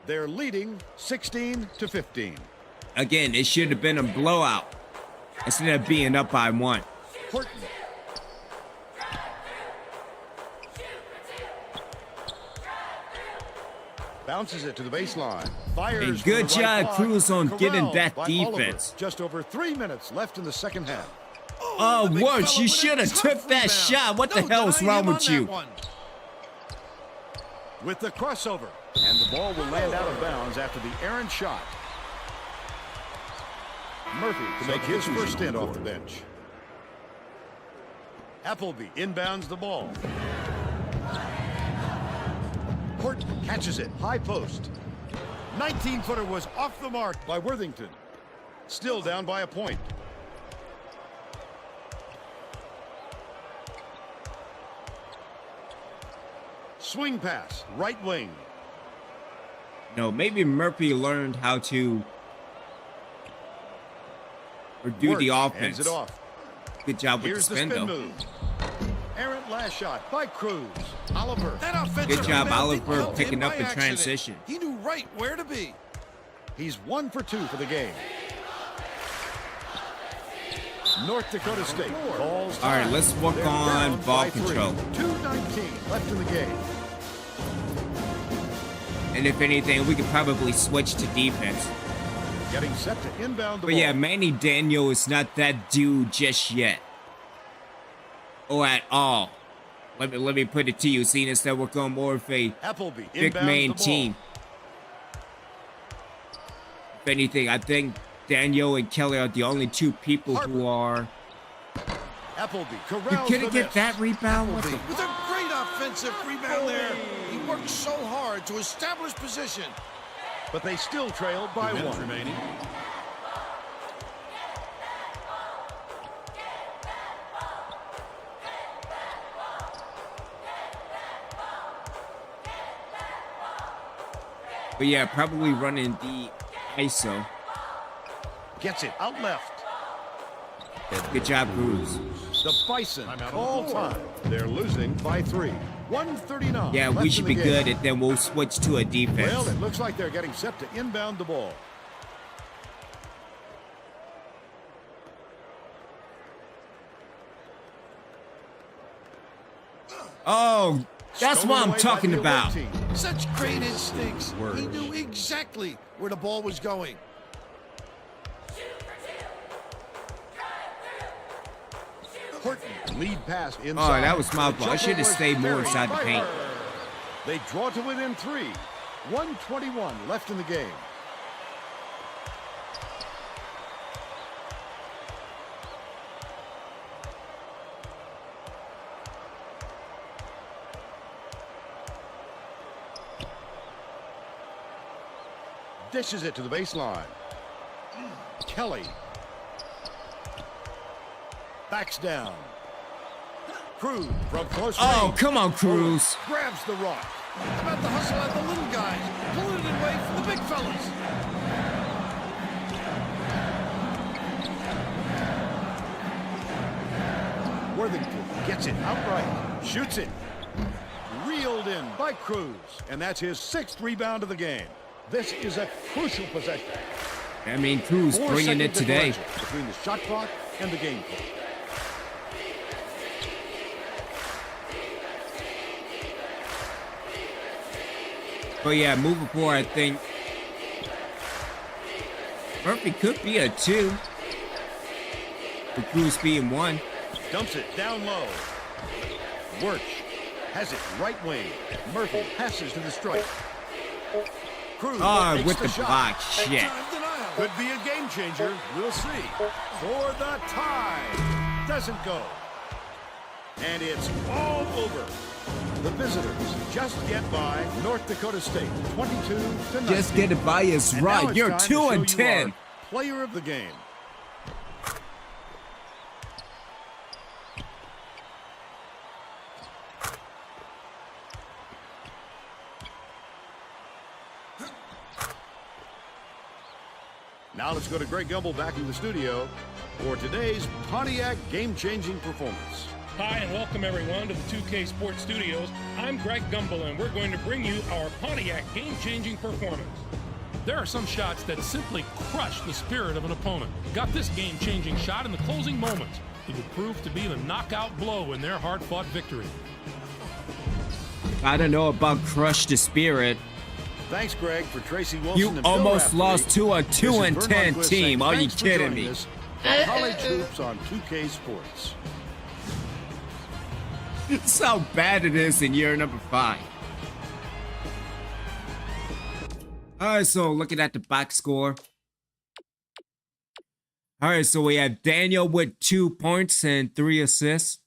[SPEAKER 5] They're leading 16-15.
[SPEAKER 1] Again, it should have been a blowout instead of being up by 1.
[SPEAKER 5] Horton. Bounces it to the baseline. Fires.
[SPEAKER 1] Hey, good
[SPEAKER 5] from the right
[SPEAKER 1] job,
[SPEAKER 5] block.
[SPEAKER 1] Cruz, on getting
[SPEAKER 5] Corralled
[SPEAKER 1] that
[SPEAKER 5] by Oliver.
[SPEAKER 1] defense.
[SPEAKER 5] Just over 3 minutes left in the second half.
[SPEAKER 1] Oh,
[SPEAKER 6] the big
[SPEAKER 1] Worsh,
[SPEAKER 6] fella
[SPEAKER 1] you
[SPEAKER 6] with a
[SPEAKER 1] should have
[SPEAKER 6] tough
[SPEAKER 1] took that
[SPEAKER 6] rebound.
[SPEAKER 1] shot. What the
[SPEAKER 6] No
[SPEAKER 1] hell is
[SPEAKER 6] denying
[SPEAKER 1] wrong
[SPEAKER 6] him
[SPEAKER 1] with
[SPEAKER 6] on that
[SPEAKER 1] you?
[SPEAKER 6] one.
[SPEAKER 5] With the crossover. And the ball will land out of bounds after the errant shot. Murphy to make his first stint off the bench. Appleby inbounds the ball. Horton catches it. High post. 19-footer was off the mark by Worthington. Still down by a point. Swing pass, right wing.
[SPEAKER 1] No, maybe Murphy learned how to do the
[SPEAKER 5] Hands
[SPEAKER 1] offense.
[SPEAKER 5] it off.
[SPEAKER 1] Good job with
[SPEAKER 5] Here's
[SPEAKER 1] the spin, though.
[SPEAKER 5] move. Errant last shot by Cruz. Oliver.
[SPEAKER 6] That offensive
[SPEAKER 1] Good job,
[SPEAKER 6] rebound didn't
[SPEAKER 1] Oliver,
[SPEAKER 6] come to
[SPEAKER 1] picking
[SPEAKER 6] him
[SPEAKER 1] up
[SPEAKER 6] by
[SPEAKER 1] in
[SPEAKER 6] accident.
[SPEAKER 1] transition.
[SPEAKER 6] He knew right where to be.
[SPEAKER 5] He's 1 for 2 for the game. North Dakota State calls.
[SPEAKER 1] All right, let's work
[SPEAKER 5] They're
[SPEAKER 1] on
[SPEAKER 5] down
[SPEAKER 1] ball
[SPEAKER 5] by 3.
[SPEAKER 1] control.
[SPEAKER 5] 2:19 left in the game.
[SPEAKER 1] And if anything, we could probably switch to defense.
[SPEAKER 5] Getting set to inbound the
[SPEAKER 1] But
[SPEAKER 5] ball.
[SPEAKER 1] yeah, Manny Daniel is not that dude just yet. Or at all. Let me put it to you, seeing as that we're going more of a
[SPEAKER 5] Appleby
[SPEAKER 1] big
[SPEAKER 5] inbounds
[SPEAKER 1] main
[SPEAKER 5] the ball.
[SPEAKER 1] team. If anything, I think Daniel and Kelly are the only two people who are...
[SPEAKER 5] Appleby
[SPEAKER 1] You
[SPEAKER 5] corrals
[SPEAKER 1] couldn't
[SPEAKER 5] the
[SPEAKER 1] get
[SPEAKER 5] miss.
[SPEAKER 1] that rebound? What the...
[SPEAKER 6] With a great offensive rebound there. He worked so hard to establish position.
[SPEAKER 5] But they still trail by
[SPEAKER 8] 2 minutes
[SPEAKER 5] 1.
[SPEAKER 8] remaining.
[SPEAKER 1] But yeah, probably running the ISO.
[SPEAKER 5] Gets it out left.
[SPEAKER 1] Good job, Cruz.
[SPEAKER 5] The Bison all time. They're losing by 3. 1:39.
[SPEAKER 1] Yeah, we
[SPEAKER 5] left
[SPEAKER 1] should
[SPEAKER 5] in
[SPEAKER 1] be
[SPEAKER 5] the
[SPEAKER 1] good,
[SPEAKER 5] game.
[SPEAKER 1] and then we'll switch to a defense.
[SPEAKER 5] Well, it looks like they're getting set to inbound the ball.
[SPEAKER 1] Oh, that's
[SPEAKER 5] Stolen
[SPEAKER 1] what I'm
[SPEAKER 5] away by
[SPEAKER 1] talking
[SPEAKER 5] the away
[SPEAKER 1] about.
[SPEAKER 5] team.
[SPEAKER 6] Such great instincts. He knew exactly where the ball was going.
[SPEAKER 5] Horton lead pass inside.
[SPEAKER 1] Oh, that was my
[SPEAKER 5] The
[SPEAKER 1] fault. I should have
[SPEAKER 5] jumper was
[SPEAKER 1] stayed more
[SPEAKER 5] buried
[SPEAKER 1] inside the
[SPEAKER 5] by
[SPEAKER 1] paint.
[SPEAKER 5] her. They draw to within 3. 1:21 left in the game. Dishes it to the baseline. Kelly. Backs down. Cruz from close range.
[SPEAKER 1] Oh, come on, Cruz.
[SPEAKER 5] Grabs the rock.
[SPEAKER 6] About to hustle out the little guys, pulling it away from the big fellas.
[SPEAKER 5] Worthington gets it outright. Shoots it. Reeled in by Cruz. And that's his 6th rebound of the game. This is a crucial possession.
[SPEAKER 1] I mean, Cruz
[SPEAKER 5] 4
[SPEAKER 1] bringing it
[SPEAKER 5] seconds
[SPEAKER 1] today.
[SPEAKER 5] differential between the shot clock and the game clock.
[SPEAKER 1] But yeah, moving forward, I think Murphy could be a 2. With Cruz being 1.
[SPEAKER 5] Dumps it down low. Wirtz has it right wing. Murphy passes to the stripe. Cruz
[SPEAKER 1] Oh,
[SPEAKER 5] takes
[SPEAKER 1] with the
[SPEAKER 5] shot.
[SPEAKER 1] block. Shit.
[SPEAKER 6] Time denial.
[SPEAKER 5] Could be a game changer. We'll see. For the tie. Doesn't go. And it's all over. The visitors just get by North Dakota State, 22-19.
[SPEAKER 1] Just get it by us
[SPEAKER 5] And now
[SPEAKER 1] right.
[SPEAKER 5] it's
[SPEAKER 1] You're
[SPEAKER 5] time to
[SPEAKER 1] 2
[SPEAKER 5] show
[SPEAKER 1] and
[SPEAKER 5] you
[SPEAKER 1] 10.
[SPEAKER 5] our player of the game. Now let's go to Greg Gumbel back in the studio for today's Pontiac game-changing performance.
[SPEAKER 2] Hi, and welcome everyone to the 2K Sports Studios. I'm Greg Gumbel, and we're going to bring you our Pontiac game-changing performance. There are some shots that simply crush the spirit of an opponent. Got this game-changing shot in the closing moments. It would prove to be the knockout blow in their hard-fought victory.
[SPEAKER 1] I don't know about crush the spirit.
[SPEAKER 5] Thanks, Greg, for Tracy Wilson
[SPEAKER 1] You
[SPEAKER 5] and Bill
[SPEAKER 1] almost
[SPEAKER 5] Raftery.
[SPEAKER 1] lost to a 2
[SPEAKER 5] This is
[SPEAKER 1] and
[SPEAKER 5] Vern
[SPEAKER 1] 10
[SPEAKER 5] Lundquist
[SPEAKER 1] team.
[SPEAKER 5] saying
[SPEAKER 1] Are you
[SPEAKER 5] thanks for
[SPEAKER 1] kidding
[SPEAKER 5] joining
[SPEAKER 1] me?
[SPEAKER 5] us for College Hoops on 2K Sports.
[SPEAKER 1] This is how bad it is in year number 5. Alright, so looking at the box score. Alright, so we have Daniel with 2 points and 3 assists.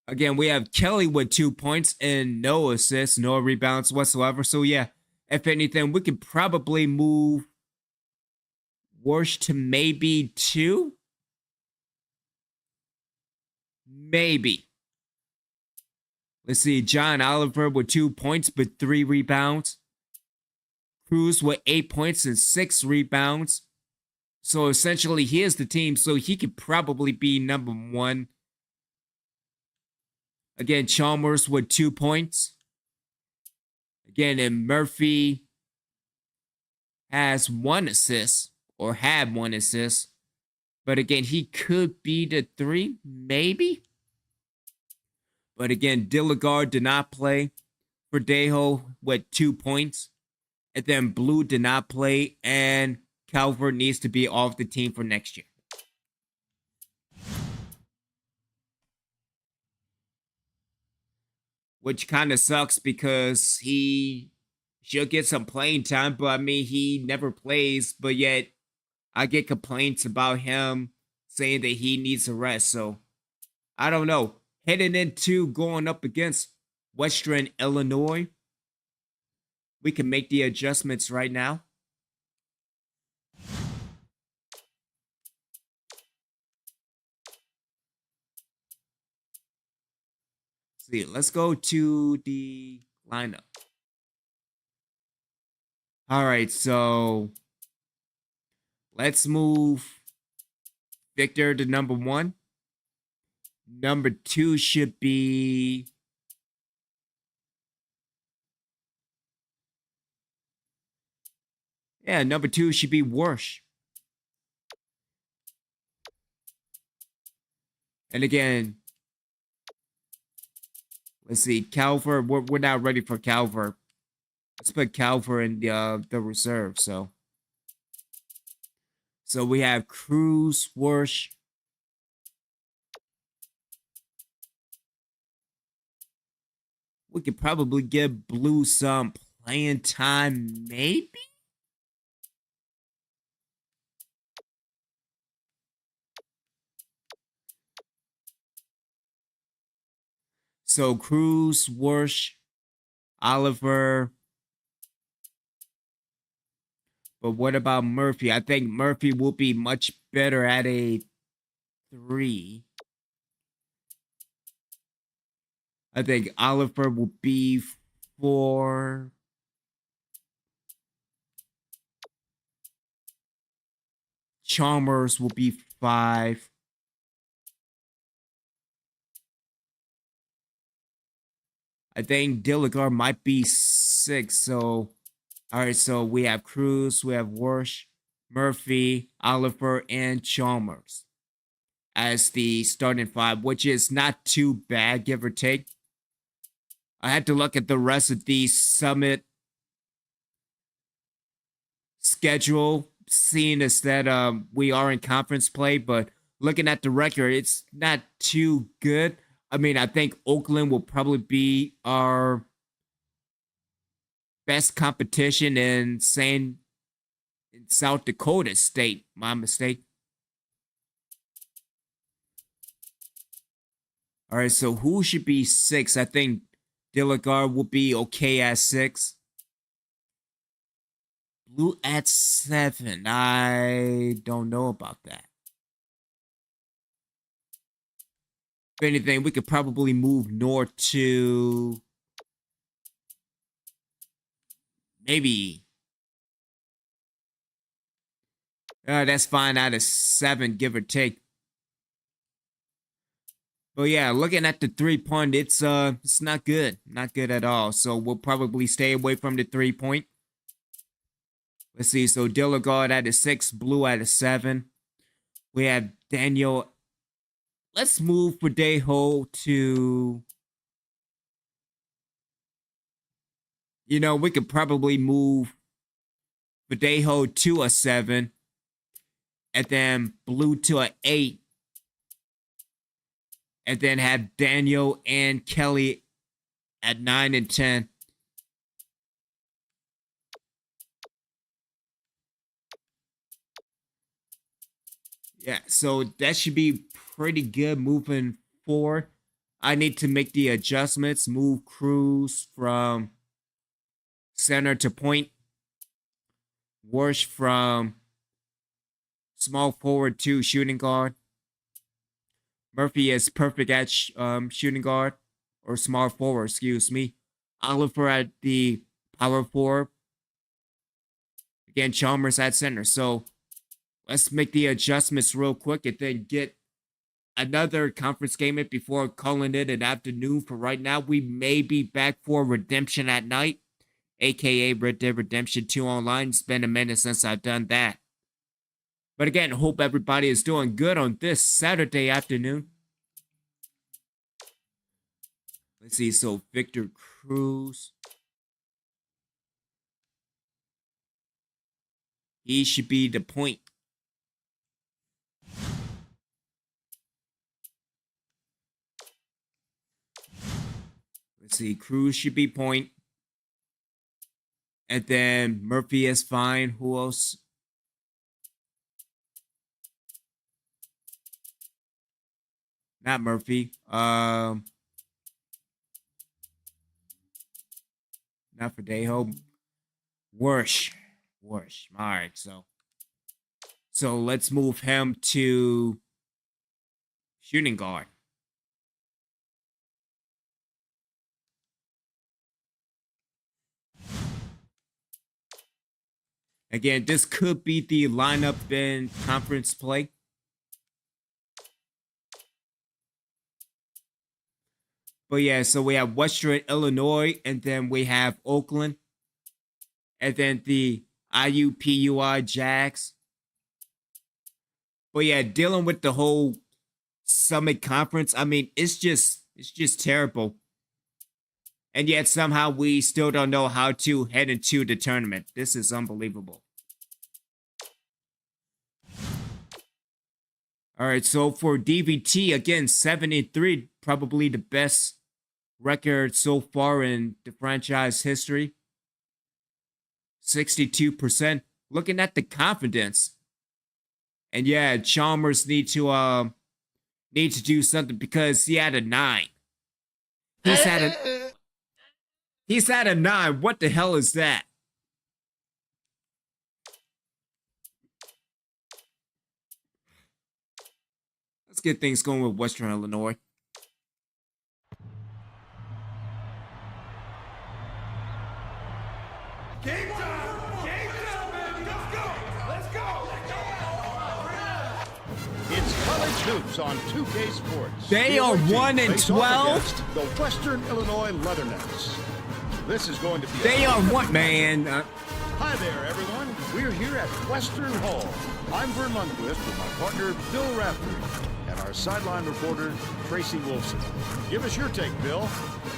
[SPEAKER 1] Again, we have Kelly with 2 points and no assists, no rebounds whatsoever. So yeah, if anything, we could probably move Warsh to maybe 2. Maybe. Let's see, John Oliver with 2 points but 3 rebounds. Cruz with 8 points and 6 rebounds. So essentially, he is the team, so he could probably be number 1. Again, Chalmers with 2 points. Again, and Murphy has 1 assist, or had 1 assist. But again, he could be the 3, maybe. But again, Dilligard did not play. Verdejo with 2 points. And then Blue did not play. And Calvert needs to be off the team for next year. Which kind of sucks because he should get some playing time. But I mean, he never plays. But yet, I get complaints about him saying that he needs a rest. So, I don't know. Heading into going up against Western Illinois, we can make the adjustments right now. See, let's go to the lineup. All right, so let's move Victor to number 1. Number 2 should be number 2 should be Warsh. And again, let's see, Calvert. We're not ready for Calvert. Let's put Calvert in the reserve. So we have Cruz, Warsh. We could probably give Blue some playing time, maybe? So Cruz, Warsh, Oliver. But what about Murphy? I think Murphy will be much better at a 3. I think Oliver will be 4. Chalmers will be 5. I think Dilligar might be 6. So, all right. So we have Cruz, we have Warsh, Murphy, Oliver, and Chalmers as the starting 5, which is not too bad, give or take. I had to look at the rest of the Summit schedule, seeing as that we are in conference play, but looking at the record, it's not too good. I mean, I think Oakland will probably be our best competition in South Dakota State. My mistake. All right, so who should be 6? I think Dilligar will be okay at 6. Blue at 7. I don't know about that. If anything, we could probably move North to maybe. That's fine out of 7, give or take. But yeah, looking at the 3-point, it's not good. Not good at all. So we'll probably stay away from the 3-point. Let's see. So Dilligard at a 6, Blue at a 7. We have Daniel. Let's move Verdejo to. We could probably move Verdejo to a 7. And then Blue to an 8. And then have Daniel and Kelly at 9 and 10. Yeah, so that should be pretty good moving forward. I need to make the adjustments, move Cruz from center to point. Warsh from small forward to shooting guard. Murphy is perfect at shooting guard. or small forward, excuse me. Oliver at the power forward. Again, Chalmers at center. So let's make the adjustments real quick and then get another conference game in before calling it an afternoon. For right now, we may be back for Redemption at Night, aka Red Dead Redemption 2 Online. It's been a minute since I've done that. But again, hope everybody is doing good on this Saturday afternoon. Let's see, so Victor Cruz. He should be the point. Let's see, Cruz should be point. And then Murphy is fine. Who else? Not Murphy. Not Verdejo. Worsh. All right, so let's move him to shooting guard. Again, this could be the lineup in conference play. But yeah, so we have Western Illinois, and then we have Oakland, and then the IUPUI Jags. But yeah, dealing with the whole Summit Conference, I mean, it's just terrible. And yet somehow we still don't know how to head into the tournament. This is unbelievable. All right, so for DVT, again, 7-3, probably the best record so far in the franchise history. 62%. Looking at the confidence. And yeah, Chalmers need to do something because he had a 9. He's had a 9. What the hell is that? Let's get things going with Western Illinois.
[SPEAKER 5] Game time! Game time, baby! Let's go! Let's go! It's college hoops on 2K Sports.
[SPEAKER 1] They are 1 and 12.
[SPEAKER 5] The Western Illinois Leathernecks. This is going to be.
[SPEAKER 1] They are what, man?
[SPEAKER 5] Hi there, everyone. We're here at Western Hall. I'm Vern Lundquist with my partner Bill Raftery and our sideline reporter Tracy Wolfson. Give us your take, Bill.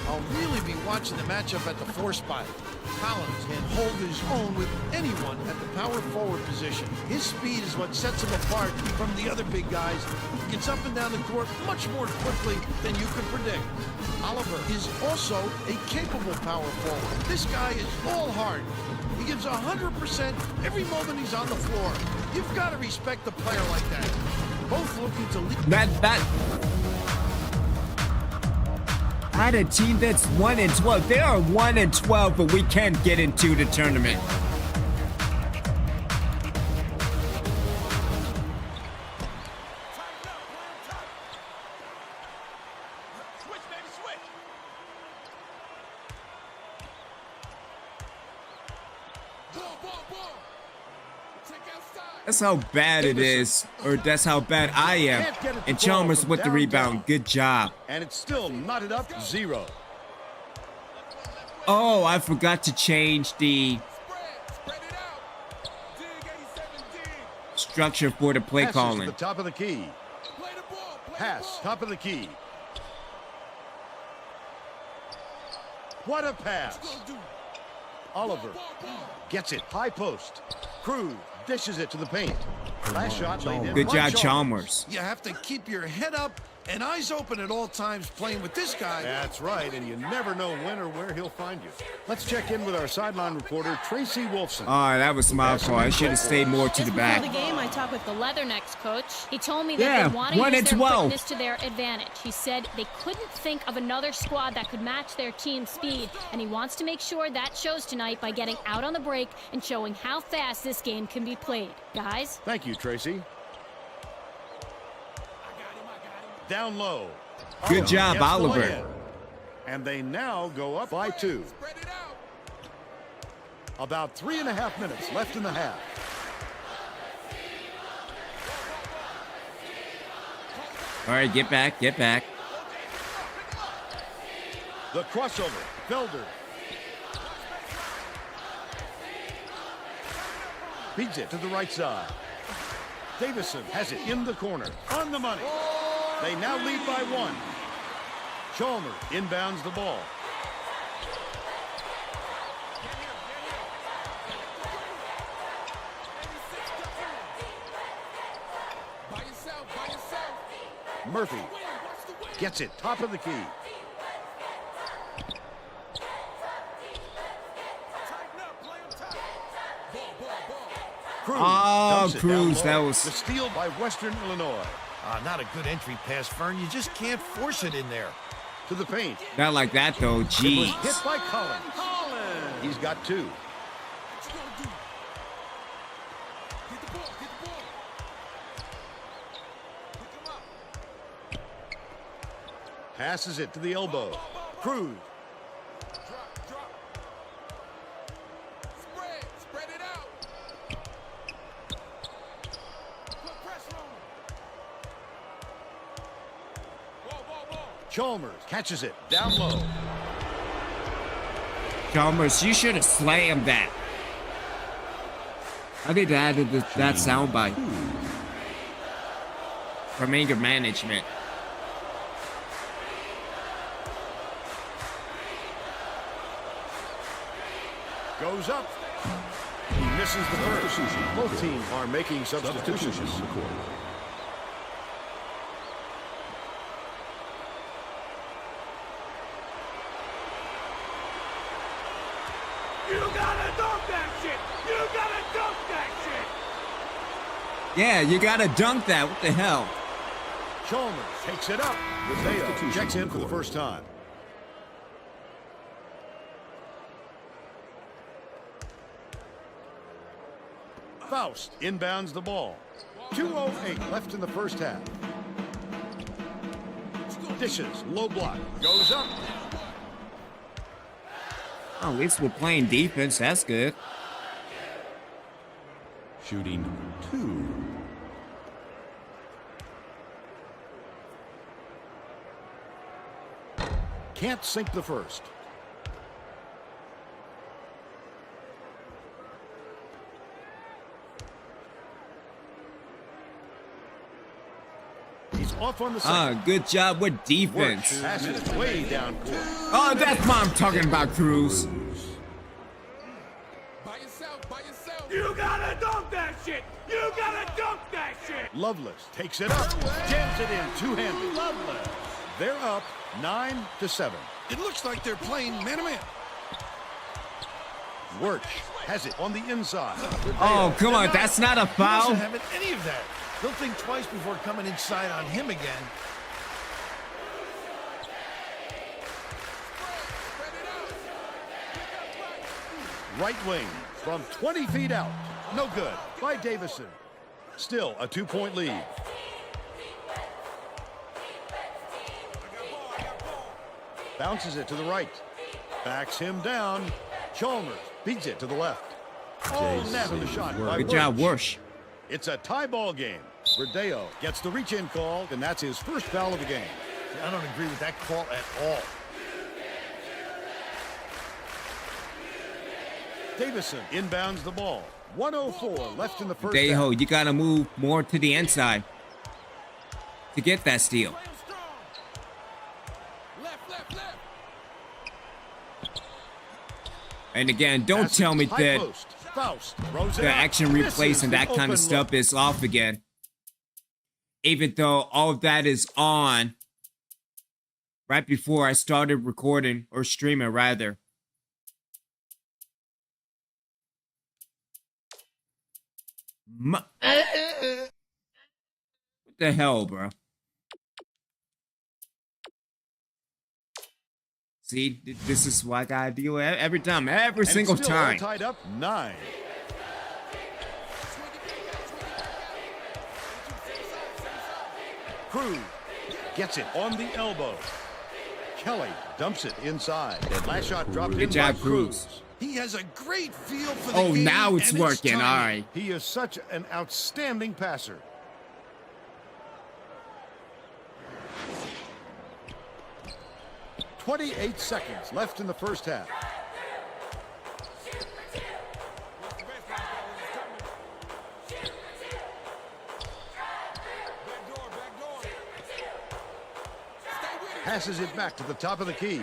[SPEAKER 6] I'll really be watching the matchup at the 4 spot. Collins can hold his own with anyone at the power forward position. His speed is what sets him apart from the other big guys. He gets up and down the court much more quickly than you could predict. Oliver is also a capable power forward. This guy is all heart. He gives 100% every moment he's on the floor. You've got to respect a player like that. Both looking to lead.
[SPEAKER 1] At a team that's 1 and 12. They are 1 and 12, but we can't get into the tournament. That's how bad it is, or that's how bad I am. And Chalmers with the rebound. Good job.
[SPEAKER 5] And it's still knotted up 0.
[SPEAKER 1] Oh, I forgot to change the structure for the play calling.
[SPEAKER 5] To the top of the key. Pass, top of the key. What a pass. Oliver gets it, high post. Cruz dishes it to the paint. Last shot laid in.
[SPEAKER 1] Good job, Chalmers.
[SPEAKER 6] You have to keep your head up and eyes open at all times playing with this guy.
[SPEAKER 5] That's right, and you never know when or where he'll find you. Let's check in with our sideline reporter, Tracy Wolfson.
[SPEAKER 1] Oh, that was my fault. I should have stayed more to the back.
[SPEAKER 7] Before the game, I talked with the Leathernecks coach. He told me that they want to
[SPEAKER 1] 1
[SPEAKER 7] use
[SPEAKER 1] and
[SPEAKER 7] their
[SPEAKER 1] 12.
[SPEAKER 7] fitness to their advantage. He said they couldn't think of another squad that could match their team's speed, and he wants to make sure that shows tonight by getting out on the break and showing how fast this game can be played. Guys?
[SPEAKER 5] Thank you, Tracy. Down low.
[SPEAKER 1] Good job, Oliver.
[SPEAKER 5] And they now go up by 2. About 3.5 minutes left in the half.
[SPEAKER 1] All right, get back, get back.
[SPEAKER 5] The crossover. Felder. Beats it to the right side. Davison has it in the corner. On the money. They now lead by 1. Chalmers inbounds the ball. Murphy gets it top of the key. Cruz dumps it down
[SPEAKER 1] Cruz,
[SPEAKER 5] low.
[SPEAKER 1] that was...
[SPEAKER 5] The steal by Western Illinois.
[SPEAKER 6] Not a good entry pass, Fern. You just can't force it in there.
[SPEAKER 5] To the paint.
[SPEAKER 1] Not like that, though.
[SPEAKER 5] It was
[SPEAKER 1] Jeez.
[SPEAKER 5] hit by Collins. He's got 2. Passes it to the elbow. Cruz.
[SPEAKER 9] Spread it out. Put pressure on him. Ball.
[SPEAKER 5] Chalmers catches it down low.
[SPEAKER 1] Chalmers, you should have slammed that. I think they added that soundbite from anger management.
[SPEAKER 5] Goes up. He misses the first. Both teams are making substitutions.
[SPEAKER 9] You gotta dunk that shit. You gotta dunk that shit.
[SPEAKER 1] Yeah, you gotta dunk that. What the hell?
[SPEAKER 5] Chalmers takes it up. Rodeo checks in for the first time. Faust inbounds the ball. 2:08 left in the first half. Dishes, low block, goes up.
[SPEAKER 1] Oh, at least we're playing defense. That's good.
[SPEAKER 8] Shooting 2.
[SPEAKER 5] Can't sink the first. He's off on the second.
[SPEAKER 1] Good job with
[SPEAKER 5] Works.
[SPEAKER 1] defense.
[SPEAKER 5] Pass is way down court.
[SPEAKER 1] Oh, that's what I'm talking about, Cruz.
[SPEAKER 9] By yourself. You gotta dunk that shit. You gotta dunk that shit.
[SPEAKER 5] Lovelace takes it up, jams it in two-handed. Lovelace. They're up 9-7.
[SPEAKER 6] It looks like they're playing man-to-man.
[SPEAKER 5] Wirtz has it on the inside.
[SPEAKER 1] Oh, come on. That's not a
[SPEAKER 6] He
[SPEAKER 1] foul.
[SPEAKER 6] doesn't have any of that. They'll think twice before coming inside on him again.
[SPEAKER 5] Right wing from 20 feet out. No good by Davison. Still a 2-point lead. Bounces it to the right. Backs him down. Chalmers beats it to the left. Oh, net of the shot by
[SPEAKER 1] Good job,
[SPEAKER 5] Wirtz.
[SPEAKER 1] Wirtz.
[SPEAKER 5] It's a tie ball game. Rodeo gets the reach-in call, and that's his first foul of the game.
[SPEAKER 6] I don't agree with that call at all.
[SPEAKER 5] Davison inbounds the ball. 1:04 left in the first
[SPEAKER 1] Dejo,
[SPEAKER 5] half.
[SPEAKER 1] you gotta move more to the inside to get that steal.
[SPEAKER 9] Left.
[SPEAKER 1] And again, don't
[SPEAKER 5] Passes
[SPEAKER 1] tell me
[SPEAKER 5] high
[SPEAKER 1] that
[SPEAKER 5] post. Faust throws it
[SPEAKER 1] the
[SPEAKER 5] up.
[SPEAKER 1] action
[SPEAKER 5] Misses
[SPEAKER 1] replays and
[SPEAKER 5] the
[SPEAKER 1] that kind
[SPEAKER 5] open
[SPEAKER 1] of stuff
[SPEAKER 5] look.
[SPEAKER 1] is off again. Even though all of that is on right before I started recording or streaming, rather. What the hell, bro? See, this is what I gotta deal with every time, every
[SPEAKER 5] And
[SPEAKER 1] single
[SPEAKER 5] still all
[SPEAKER 1] time.
[SPEAKER 5] tied up 9. Cruz gets it on the elbow. Kelly dumps it inside. And last shot dropped in
[SPEAKER 1] Good
[SPEAKER 5] by
[SPEAKER 1] job, Cruz.
[SPEAKER 6] He has a great feel for the
[SPEAKER 1] Oh,
[SPEAKER 6] game,
[SPEAKER 1] now it's
[SPEAKER 6] and
[SPEAKER 1] working. All
[SPEAKER 6] timing.
[SPEAKER 1] right.
[SPEAKER 5] He is such an outstanding passer. "28 seconds left in the first half. Passes it back to the top of the key.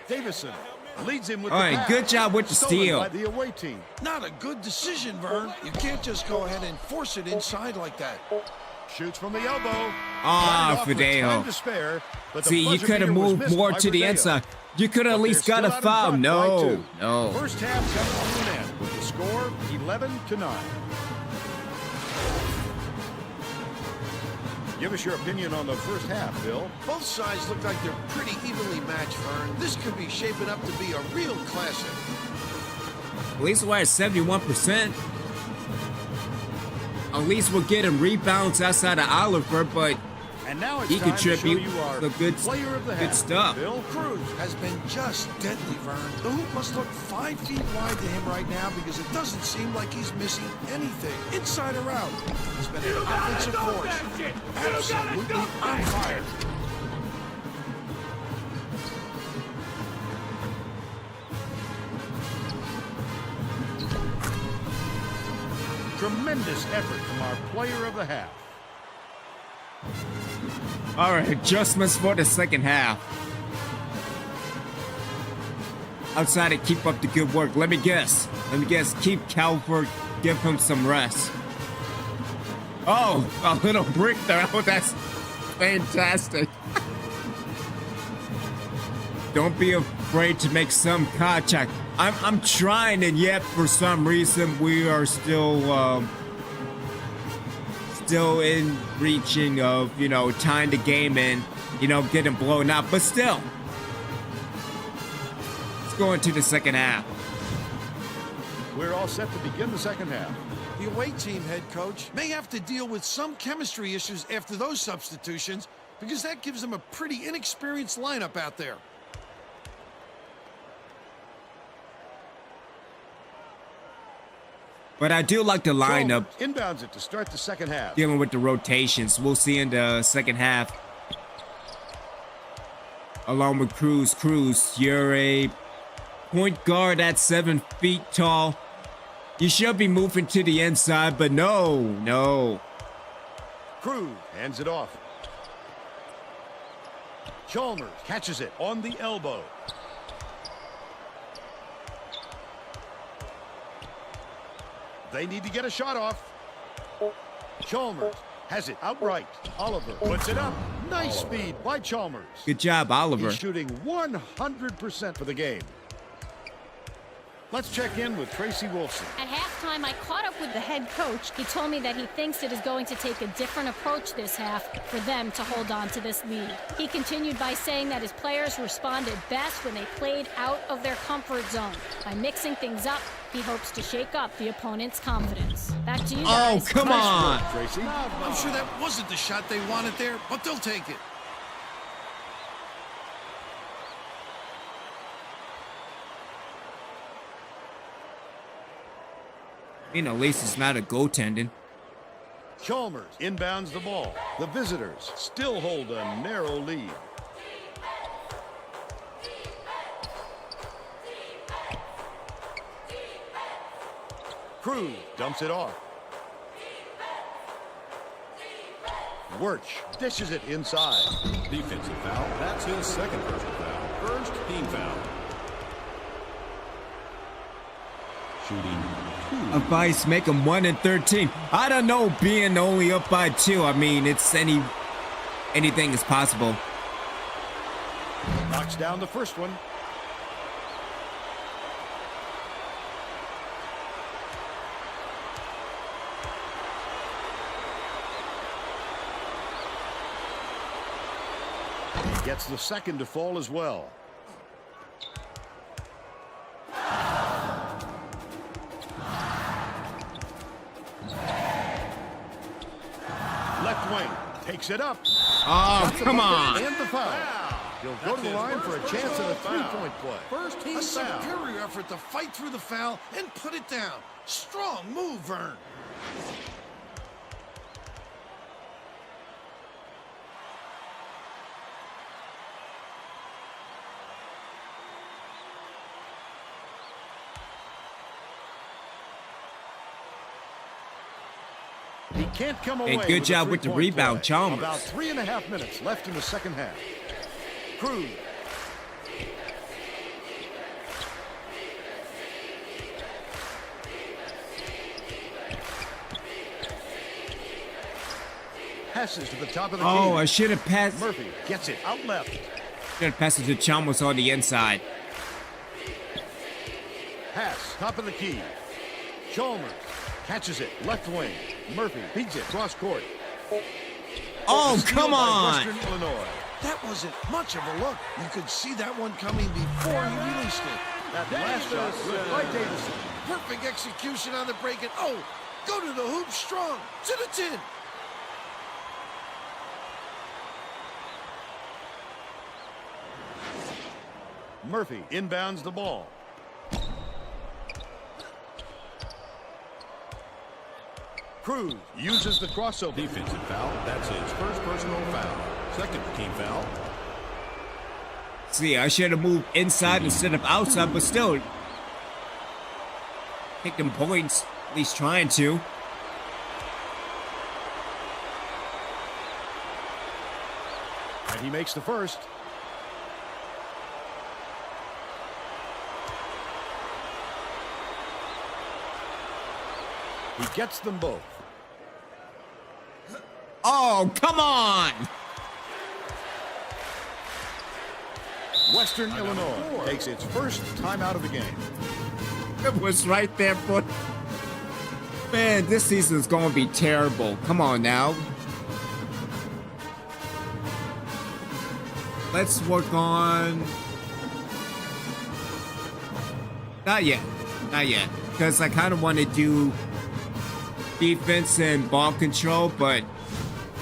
[SPEAKER 5] Davison leads him with
[SPEAKER 1] All
[SPEAKER 5] the
[SPEAKER 1] right,
[SPEAKER 5] pass.
[SPEAKER 1] good job with the
[SPEAKER 5] Stolen
[SPEAKER 1] steal.
[SPEAKER 5] by the away team.
[SPEAKER 6] Not a good decision, Vern. You can't just go ahead and force it inside like that.
[SPEAKER 5] Shoots from the elbow.
[SPEAKER 1] Ah,
[SPEAKER 5] Cut it off with time
[SPEAKER 1] Fideo.
[SPEAKER 5] to spare, but the
[SPEAKER 1] See, you
[SPEAKER 5] buzzer
[SPEAKER 1] could have
[SPEAKER 5] beater was
[SPEAKER 1] moved
[SPEAKER 5] missed
[SPEAKER 1] more
[SPEAKER 5] by
[SPEAKER 1] to the
[SPEAKER 5] Verdeo.
[SPEAKER 1] inside. You could have at
[SPEAKER 5] But
[SPEAKER 1] least
[SPEAKER 5] they're
[SPEAKER 1] got a
[SPEAKER 5] still out in
[SPEAKER 1] foul.
[SPEAKER 5] front by
[SPEAKER 1] No,
[SPEAKER 5] 2.
[SPEAKER 1] no.
[SPEAKER 5] First half comes to an end with the score 11-9. Give us your opinion on the first half, Bill.
[SPEAKER 6] Both sides look like they're pretty evenly matched, Vern. This could be shaping up to be a real classic.
[SPEAKER 1] At least we're at 71%. At least we're getting rebounds outside of Oliver, but
[SPEAKER 5] And now it's
[SPEAKER 1] he
[SPEAKER 5] time to show
[SPEAKER 1] contribute
[SPEAKER 5] you our
[SPEAKER 1] the good
[SPEAKER 5] player of the
[SPEAKER 1] good
[SPEAKER 5] half.
[SPEAKER 1] stuff.
[SPEAKER 5] Bill.
[SPEAKER 6] Cruz has been just deadly, Vern. The hoop must look 5 feet wide to him right now because it doesn't seem like he's missing anything, inside or out. He's been an offensive force. Absolutely on fire.
[SPEAKER 5] Tremendous effort from our player of the half.
[SPEAKER 1] All right, adjustments for the second half. Outside to keep up the good work. Let me guess. Keep Calvert. Give him some rest. Oh, a little brick there. Oh, that's fantastic. Don't be afraid to make some contact. I'm trying, and yet for some reason we are still in reaching of, tying the game and, getting blown out. But still, let's go into the second half.
[SPEAKER 5] We're all set to begin the second half.
[SPEAKER 6] The away team head coach may have to deal with some chemistry issues after those substitutions because that gives them a pretty inexperienced lineup out there.
[SPEAKER 1] But I do like the lineup.
[SPEAKER 5] Inbounds it to start the second half.
[SPEAKER 1] Dealing with the rotations. We'll see in the second half. Along with Cruz. Cruz, you're a point guard at 7 feet tall. You should be moving to the inside, but no.
[SPEAKER 5] Cruz hands it off. Chalmers catches it on the elbow. They need to get a shot off. Chalmers has it outright. Oliver puts it up. Nice speed by Chalmers.
[SPEAKER 1] Good job, Oliver.
[SPEAKER 5] He's shooting 100% for the game. Let's check in with Tracy Wolfson.
[SPEAKER 7] At halftime, I caught up with the head coach. He told me that he thinks it is going to take a different approach this half for them to hold on to this lead. He continued by saying that his players responded best when they played out of their comfort zone. By mixing things up, he hopes to shake up the opponent's confidence. Back to you guys.
[SPEAKER 1] Oh, come on.
[SPEAKER 5] Nice work, Tracy.
[SPEAKER 6] I'm sure that wasn't the shot they wanted there, but they'll take it.
[SPEAKER 1] At least it's not a goaltending.
[SPEAKER 5] Chalmers inbounds the ball. The visitors still hold a narrow lead. Cruz dumps it off. Wirtz dishes it inside.
[SPEAKER 8] Defensive foul. That's his second personal foul. First team foul. Shooting 2.
[SPEAKER 1] Advice, make them 1 and 13. I don't know, being only up by 2. I mean, it's anything is possible.
[SPEAKER 5] Knocks down the first one. He gets the second to fall as well. Left wing takes it up.
[SPEAKER 1] Oh,
[SPEAKER 5] That's the
[SPEAKER 1] come
[SPEAKER 5] bucket
[SPEAKER 1] on.
[SPEAKER 5] And the foul. He'll go to the line for a chance at a three-point play.
[SPEAKER 8] First team
[SPEAKER 6] A
[SPEAKER 8] foul.
[SPEAKER 6] superior effort to fight through the foul and put it down. Strong move, Vern.
[SPEAKER 5] He can't come away.
[SPEAKER 1] Hey, good
[SPEAKER 5] a
[SPEAKER 1] job with the
[SPEAKER 5] three-point
[SPEAKER 1] rebound,
[SPEAKER 5] play.
[SPEAKER 1] Chalmers.
[SPEAKER 5] About 3.5 minutes left in the second half. Cruz. Passes to the top of the
[SPEAKER 1] Oh,
[SPEAKER 5] key.
[SPEAKER 1] I should have passed.
[SPEAKER 5] Murphy gets it out left.
[SPEAKER 1] Should have passed it to Chalmers on the inside.
[SPEAKER 5] Pass, top of the key. Chalmers catches it, left wing. Murphy beats it, cross court.
[SPEAKER 1] Oh,
[SPEAKER 5] Steal
[SPEAKER 1] come
[SPEAKER 5] by
[SPEAKER 1] on.
[SPEAKER 5] Western Illinois.
[SPEAKER 6] That wasn't much of a look. You could see that one coming before he released it.
[SPEAKER 5] That last shot, good by Davison.
[SPEAKER 6] Perfect execution on the break, and oh, go to the hoop strong, to the tin.
[SPEAKER 5] Murphy inbounds the ball. Cruz uses the crossover.
[SPEAKER 8] Defensive foul. That's his first personal foul. Second team foul.
[SPEAKER 1] See, I should have moved inside instead of outside, but still. Taking points, at least trying to.
[SPEAKER 5] And he makes the first. He gets them both.
[SPEAKER 1] Oh, come on.
[SPEAKER 5] Western Illinois takes its first timeout of the game.
[SPEAKER 1] It was right there, but man, this season's gonna be terrible. Come on now. Let's work on. Not yet. Not yet. Because I kind of want to do defense and ball control, but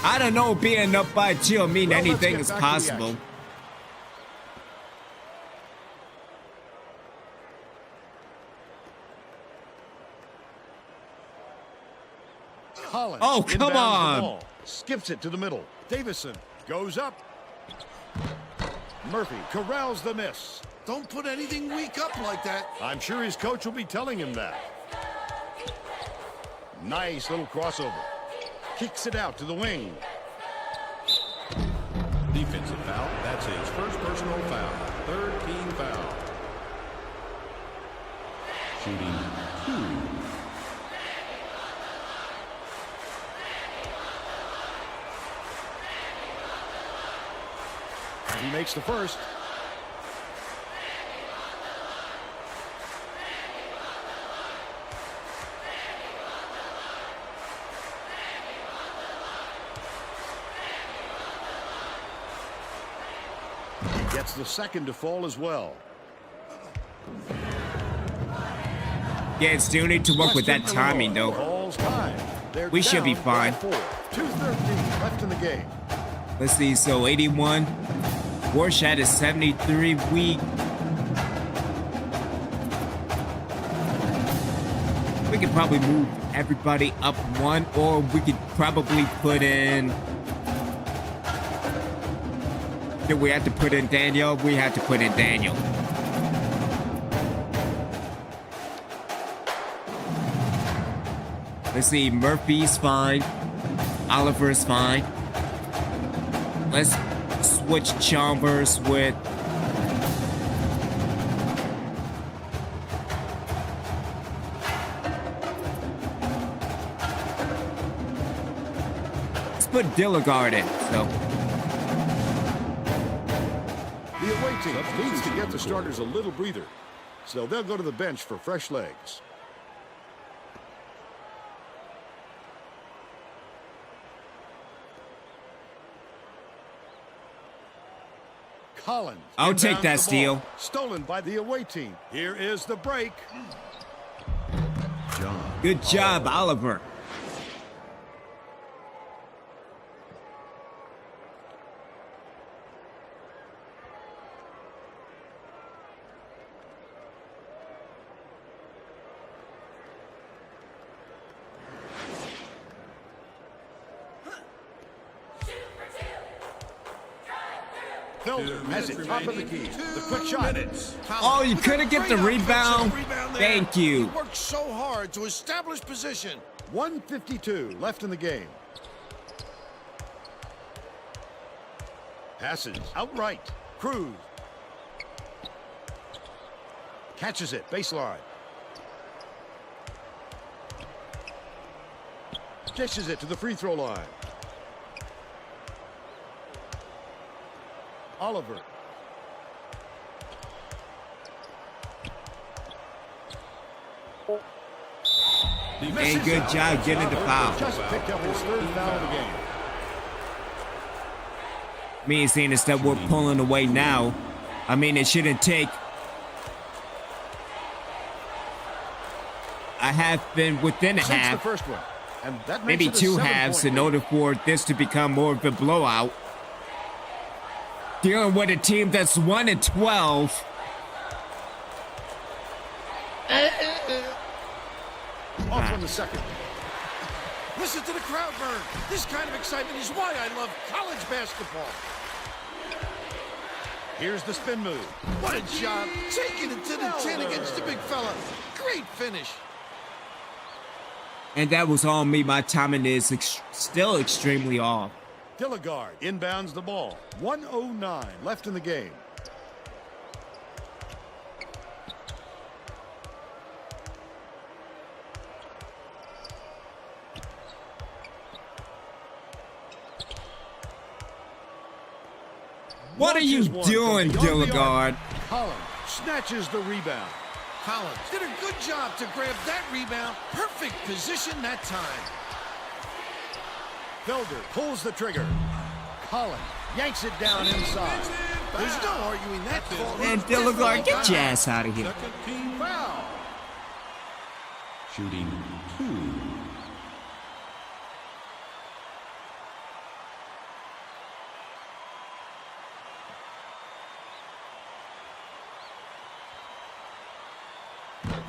[SPEAKER 1] I don't know, being up by 2 mean
[SPEAKER 5] Well, let's
[SPEAKER 1] anything
[SPEAKER 5] get
[SPEAKER 1] is
[SPEAKER 5] back to the
[SPEAKER 1] possible.
[SPEAKER 5] action. Collins
[SPEAKER 1] Oh, come
[SPEAKER 5] inbounds the
[SPEAKER 1] on.
[SPEAKER 5] ball. Skips it to the middle. Davison goes up. Murphy corrals the miss.
[SPEAKER 6] Don't put anything weak up like that.
[SPEAKER 5] I'm sure his coach will be telling him that. Nice little crossover. Kicks it out to the wing.
[SPEAKER 8] Defensive foul. That's his first personal foul. Third team foul. Shooting 2.
[SPEAKER 5] And he makes the first. He gets the second to fall as well.
[SPEAKER 1] Yeah, still need to work with that
[SPEAKER 5] Western
[SPEAKER 1] timing,
[SPEAKER 5] Illinois
[SPEAKER 1] though.
[SPEAKER 5] calls time. They're
[SPEAKER 1] We should be
[SPEAKER 5] down by
[SPEAKER 1] fine.
[SPEAKER 5] 4. 2:13 left in the game.
[SPEAKER 1] Let's see, so 81. Warshad is 73. We could probably move everybody up 1, or we could probably put in. Do we have to put in Daniel? We have to put in Daniel. Let's see, Murphy's fine. Oliver's fine. Let's switch Chalmers with. Let's put Dilligard in. So
[SPEAKER 5] The away team needs to get the starters a little breather, so they'll go to the bench for fresh legs. Collins.
[SPEAKER 1] I'll take
[SPEAKER 5] inbounds
[SPEAKER 1] that
[SPEAKER 5] the
[SPEAKER 1] steal.
[SPEAKER 5] ball. Stolen by the away team. Here is the break.
[SPEAKER 1] good job, Oliver.
[SPEAKER 5] Felder has it top of the key. The quick shot.
[SPEAKER 1] Oh, you couldn't get the rebound? Thank
[SPEAKER 6] He
[SPEAKER 1] you.
[SPEAKER 6] worked so hard to establish position.
[SPEAKER 5] 1:52 left in the game. Passes outright. Cruz. Catches it. Baseline. Dishes it to the free throw line. Oliver.
[SPEAKER 1] Hey, good job getting the foul.
[SPEAKER 5] Just picked up his third foul of the game.
[SPEAKER 1] Me and seeing is that we're pulling away now. I mean, it shouldn't take a half been within a
[SPEAKER 5] Since the
[SPEAKER 1] half,
[SPEAKER 5] first one. And that
[SPEAKER 1] maybe
[SPEAKER 5] makes it a
[SPEAKER 1] 2
[SPEAKER 5] 7-point
[SPEAKER 1] halves in
[SPEAKER 5] lead.
[SPEAKER 1] order for this to become more of a blowout. Dealing with a team that's 1-12.
[SPEAKER 5] Off on the second.
[SPEAKER 6] Listen to the crowd burn. This kind of excitement is why I love college basketball.
[SPEAKER 5] Here's the spin move.
[SPEAKER 6] What a job. Taking it to the 10 against the big fella. Great finish.
[SPEAKER 1] And that was all me. My timing is still extremely off.
[SPEAKER 5] Dilligard inbounds the ball. 1:09 left in the game.
[SPEAKER 1] What are you
[SPEAKER 5] Launches one
[SPEAKER 1] doing,
[SPEAKER 5] from beyond the arc.
[SPEAKER 1] Dilligard?
[SPEAKER 5] Collins snatches the rebound.
[SPEAKER 6] Collins did a good job to grab that rebound. Perfect position that time.
[SPEAKER 5] Felder pulls the trigger. Collins yanks it down inside.
[SPEAKER 6] There's no arguing that call.
[SPEAKER 1] And Dilligard, get your ass out of here.
[SPEAKER 8] Second team
[SPEAKER 5] Foul.
[SPEAKER 8] shooting 2.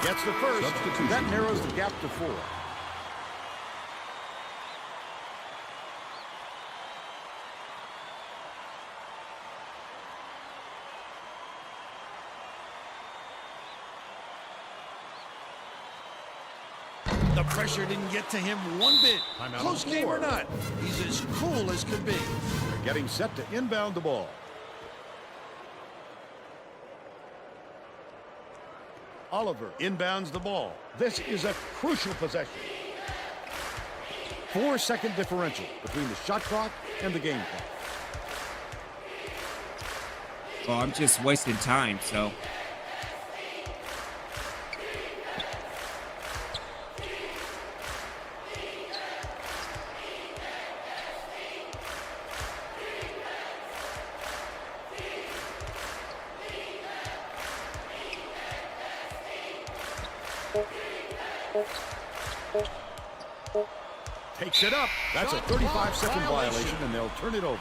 [SPEAKER 5] Gets the first.
[SPEAKER 8] Substitution.
[SPEAKER 5] That narrows the gap to 4.
[SPEAKER 6] The pressure didn't get to him one bit.
[SPEAKER 5] Timeout
[SPEAKER 6] Close
[SPEAKER 5] on
[SPEAKER 6] game or
[SPEAKER 5] 4.
[SPEAKER 6] not, he's as cool as can be.
[SPEAKER 5] They're getting set to inbound the ball. Oliver inbounds the ball. This is a crucial possession. 4-second differential between the shot clock and the game clock.
[SPEAKER 1] Well, I'm just wasting time, so.
[SPEAKER 5] Takes it up. That's a 35-second violation, and they'll turn it over.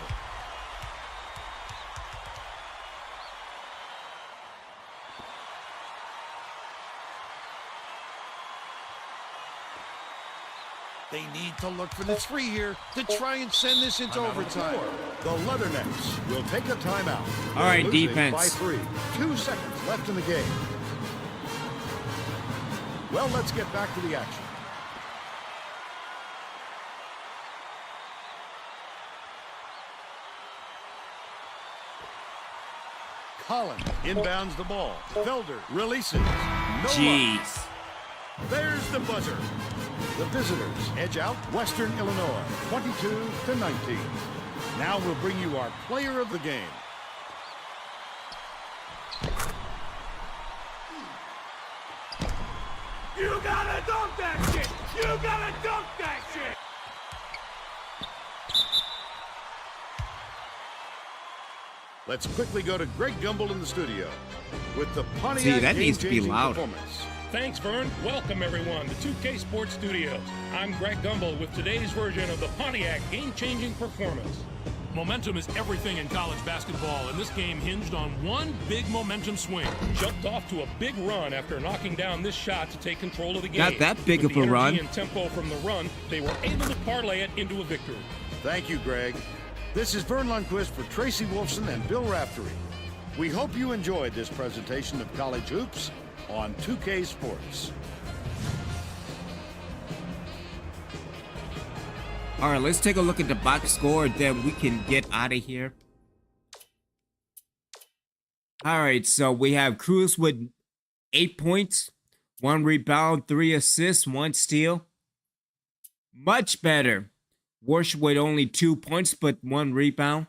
[SPEAKER 6] They need to look for the 3 here to try and send this into overtime.
[SPEAKER 5] The Leathernecks will take a timeout.
[SPEAKER 1] All right,
[SPEAKER 5] They're losing
[SPEAKER 1] defense.
[SPEAKER 5] by 3. 2 seconds left in the game. Well, let's get back to the action. Collins inbounds the ball. Felder releases. No
[SPEAKER 1] Jeez.
[SPEAKER 5] luck. There's the buzzer. The visitors edge out Western Illinois 22-19. Now we'll bring you our player of the game.
[SPEAKER 9] You gotta dunk that shit! You gotta dunk that shit!
[SPEAKER 5] Let's quickly go to Greg Gumbel in the studio with the Pontiac
[SPEAKER 1] See, that needs to be
[SPEAKER 5] game-changing
[SPEAKER 1] louder.
[SPEAKER 5] performance.
[SPEAKER 2] Thanks, Vern. Welcome, everyone, to 2K Sports Studios. I'm Greg Gumbel with today's version of the Pontiac game-changing performance.
[SPEAKER 10] Momentum is everything in college basketball, and this game hinged on one big momentum swing.
[SPEAKER 2] Jumped off to a big run after knocking down this shot to take control of the game.
[SPEAKER 1] Not that big
[SPEAKER 2] With
[SPEAKER 1] of a
[SPEAKER 2] the
[SPEAKER 1] run.
[SPEAKER 2] energy and tempo from the run, they were able to parlay it into a victory.
[SPEAKER 5] Thank you, Greg. This is Vern Lundquist for Tracy Wolfson and Bill Raftery. We hope you enjoyed this presentation of College Hoops on 2K Sports.
[SPEAKER 1] All right, let's take a look at the box score, then we can get out of here. All right, so we have Cruz with 8 points, 1 rebound, 3 assists, 1 steal. Much better. Warsh with only 2 points, but 1 rebound.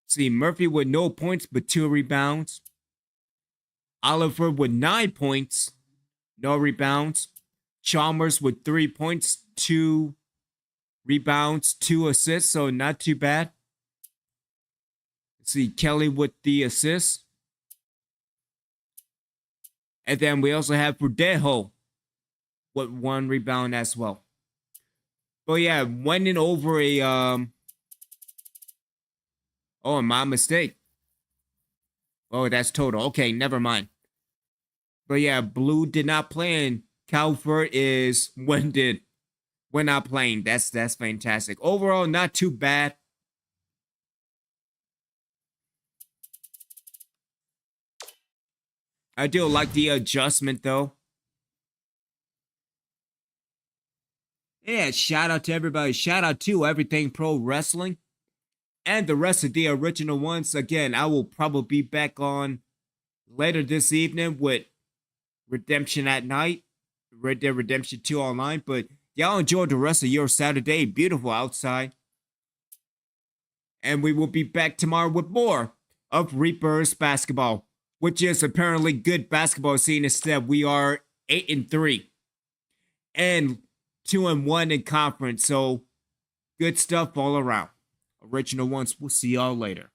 [SPEAKER 1] See, Murphy with no points, but 2 rebounds. Oliver with 9 points, no rebounds. Chalmers with 3 points, 2 rebounds, 2 assists, so not too bad. See, Kelly with the assists. And then we also have Verdejo with 1 rebound as well. But yeah, winning over a oh, my mistake. Oh, that's total. Okay, never mind. But yeah, Blue did not play, and Calvert is winded. We're not playing. That's fantastic. Overall, not too bad. I do like the adjustment though. Yeah, shout out to everybody. Shout out to Everything Pro Wrestling and the rest of the original ones. Again, I will probably be back on later this evening with Redemption at Night, Red Dead Redemption 2 online. But y'all enjoy the rest of your Saturday. Beautiful outside. And we will be back tomorrow with more of Reapers basketball, which is apparently good basketball scene. Instead, we are 8-3 and 2-1 in conference. So good stuff all around. Original ones. We'll see y'all later.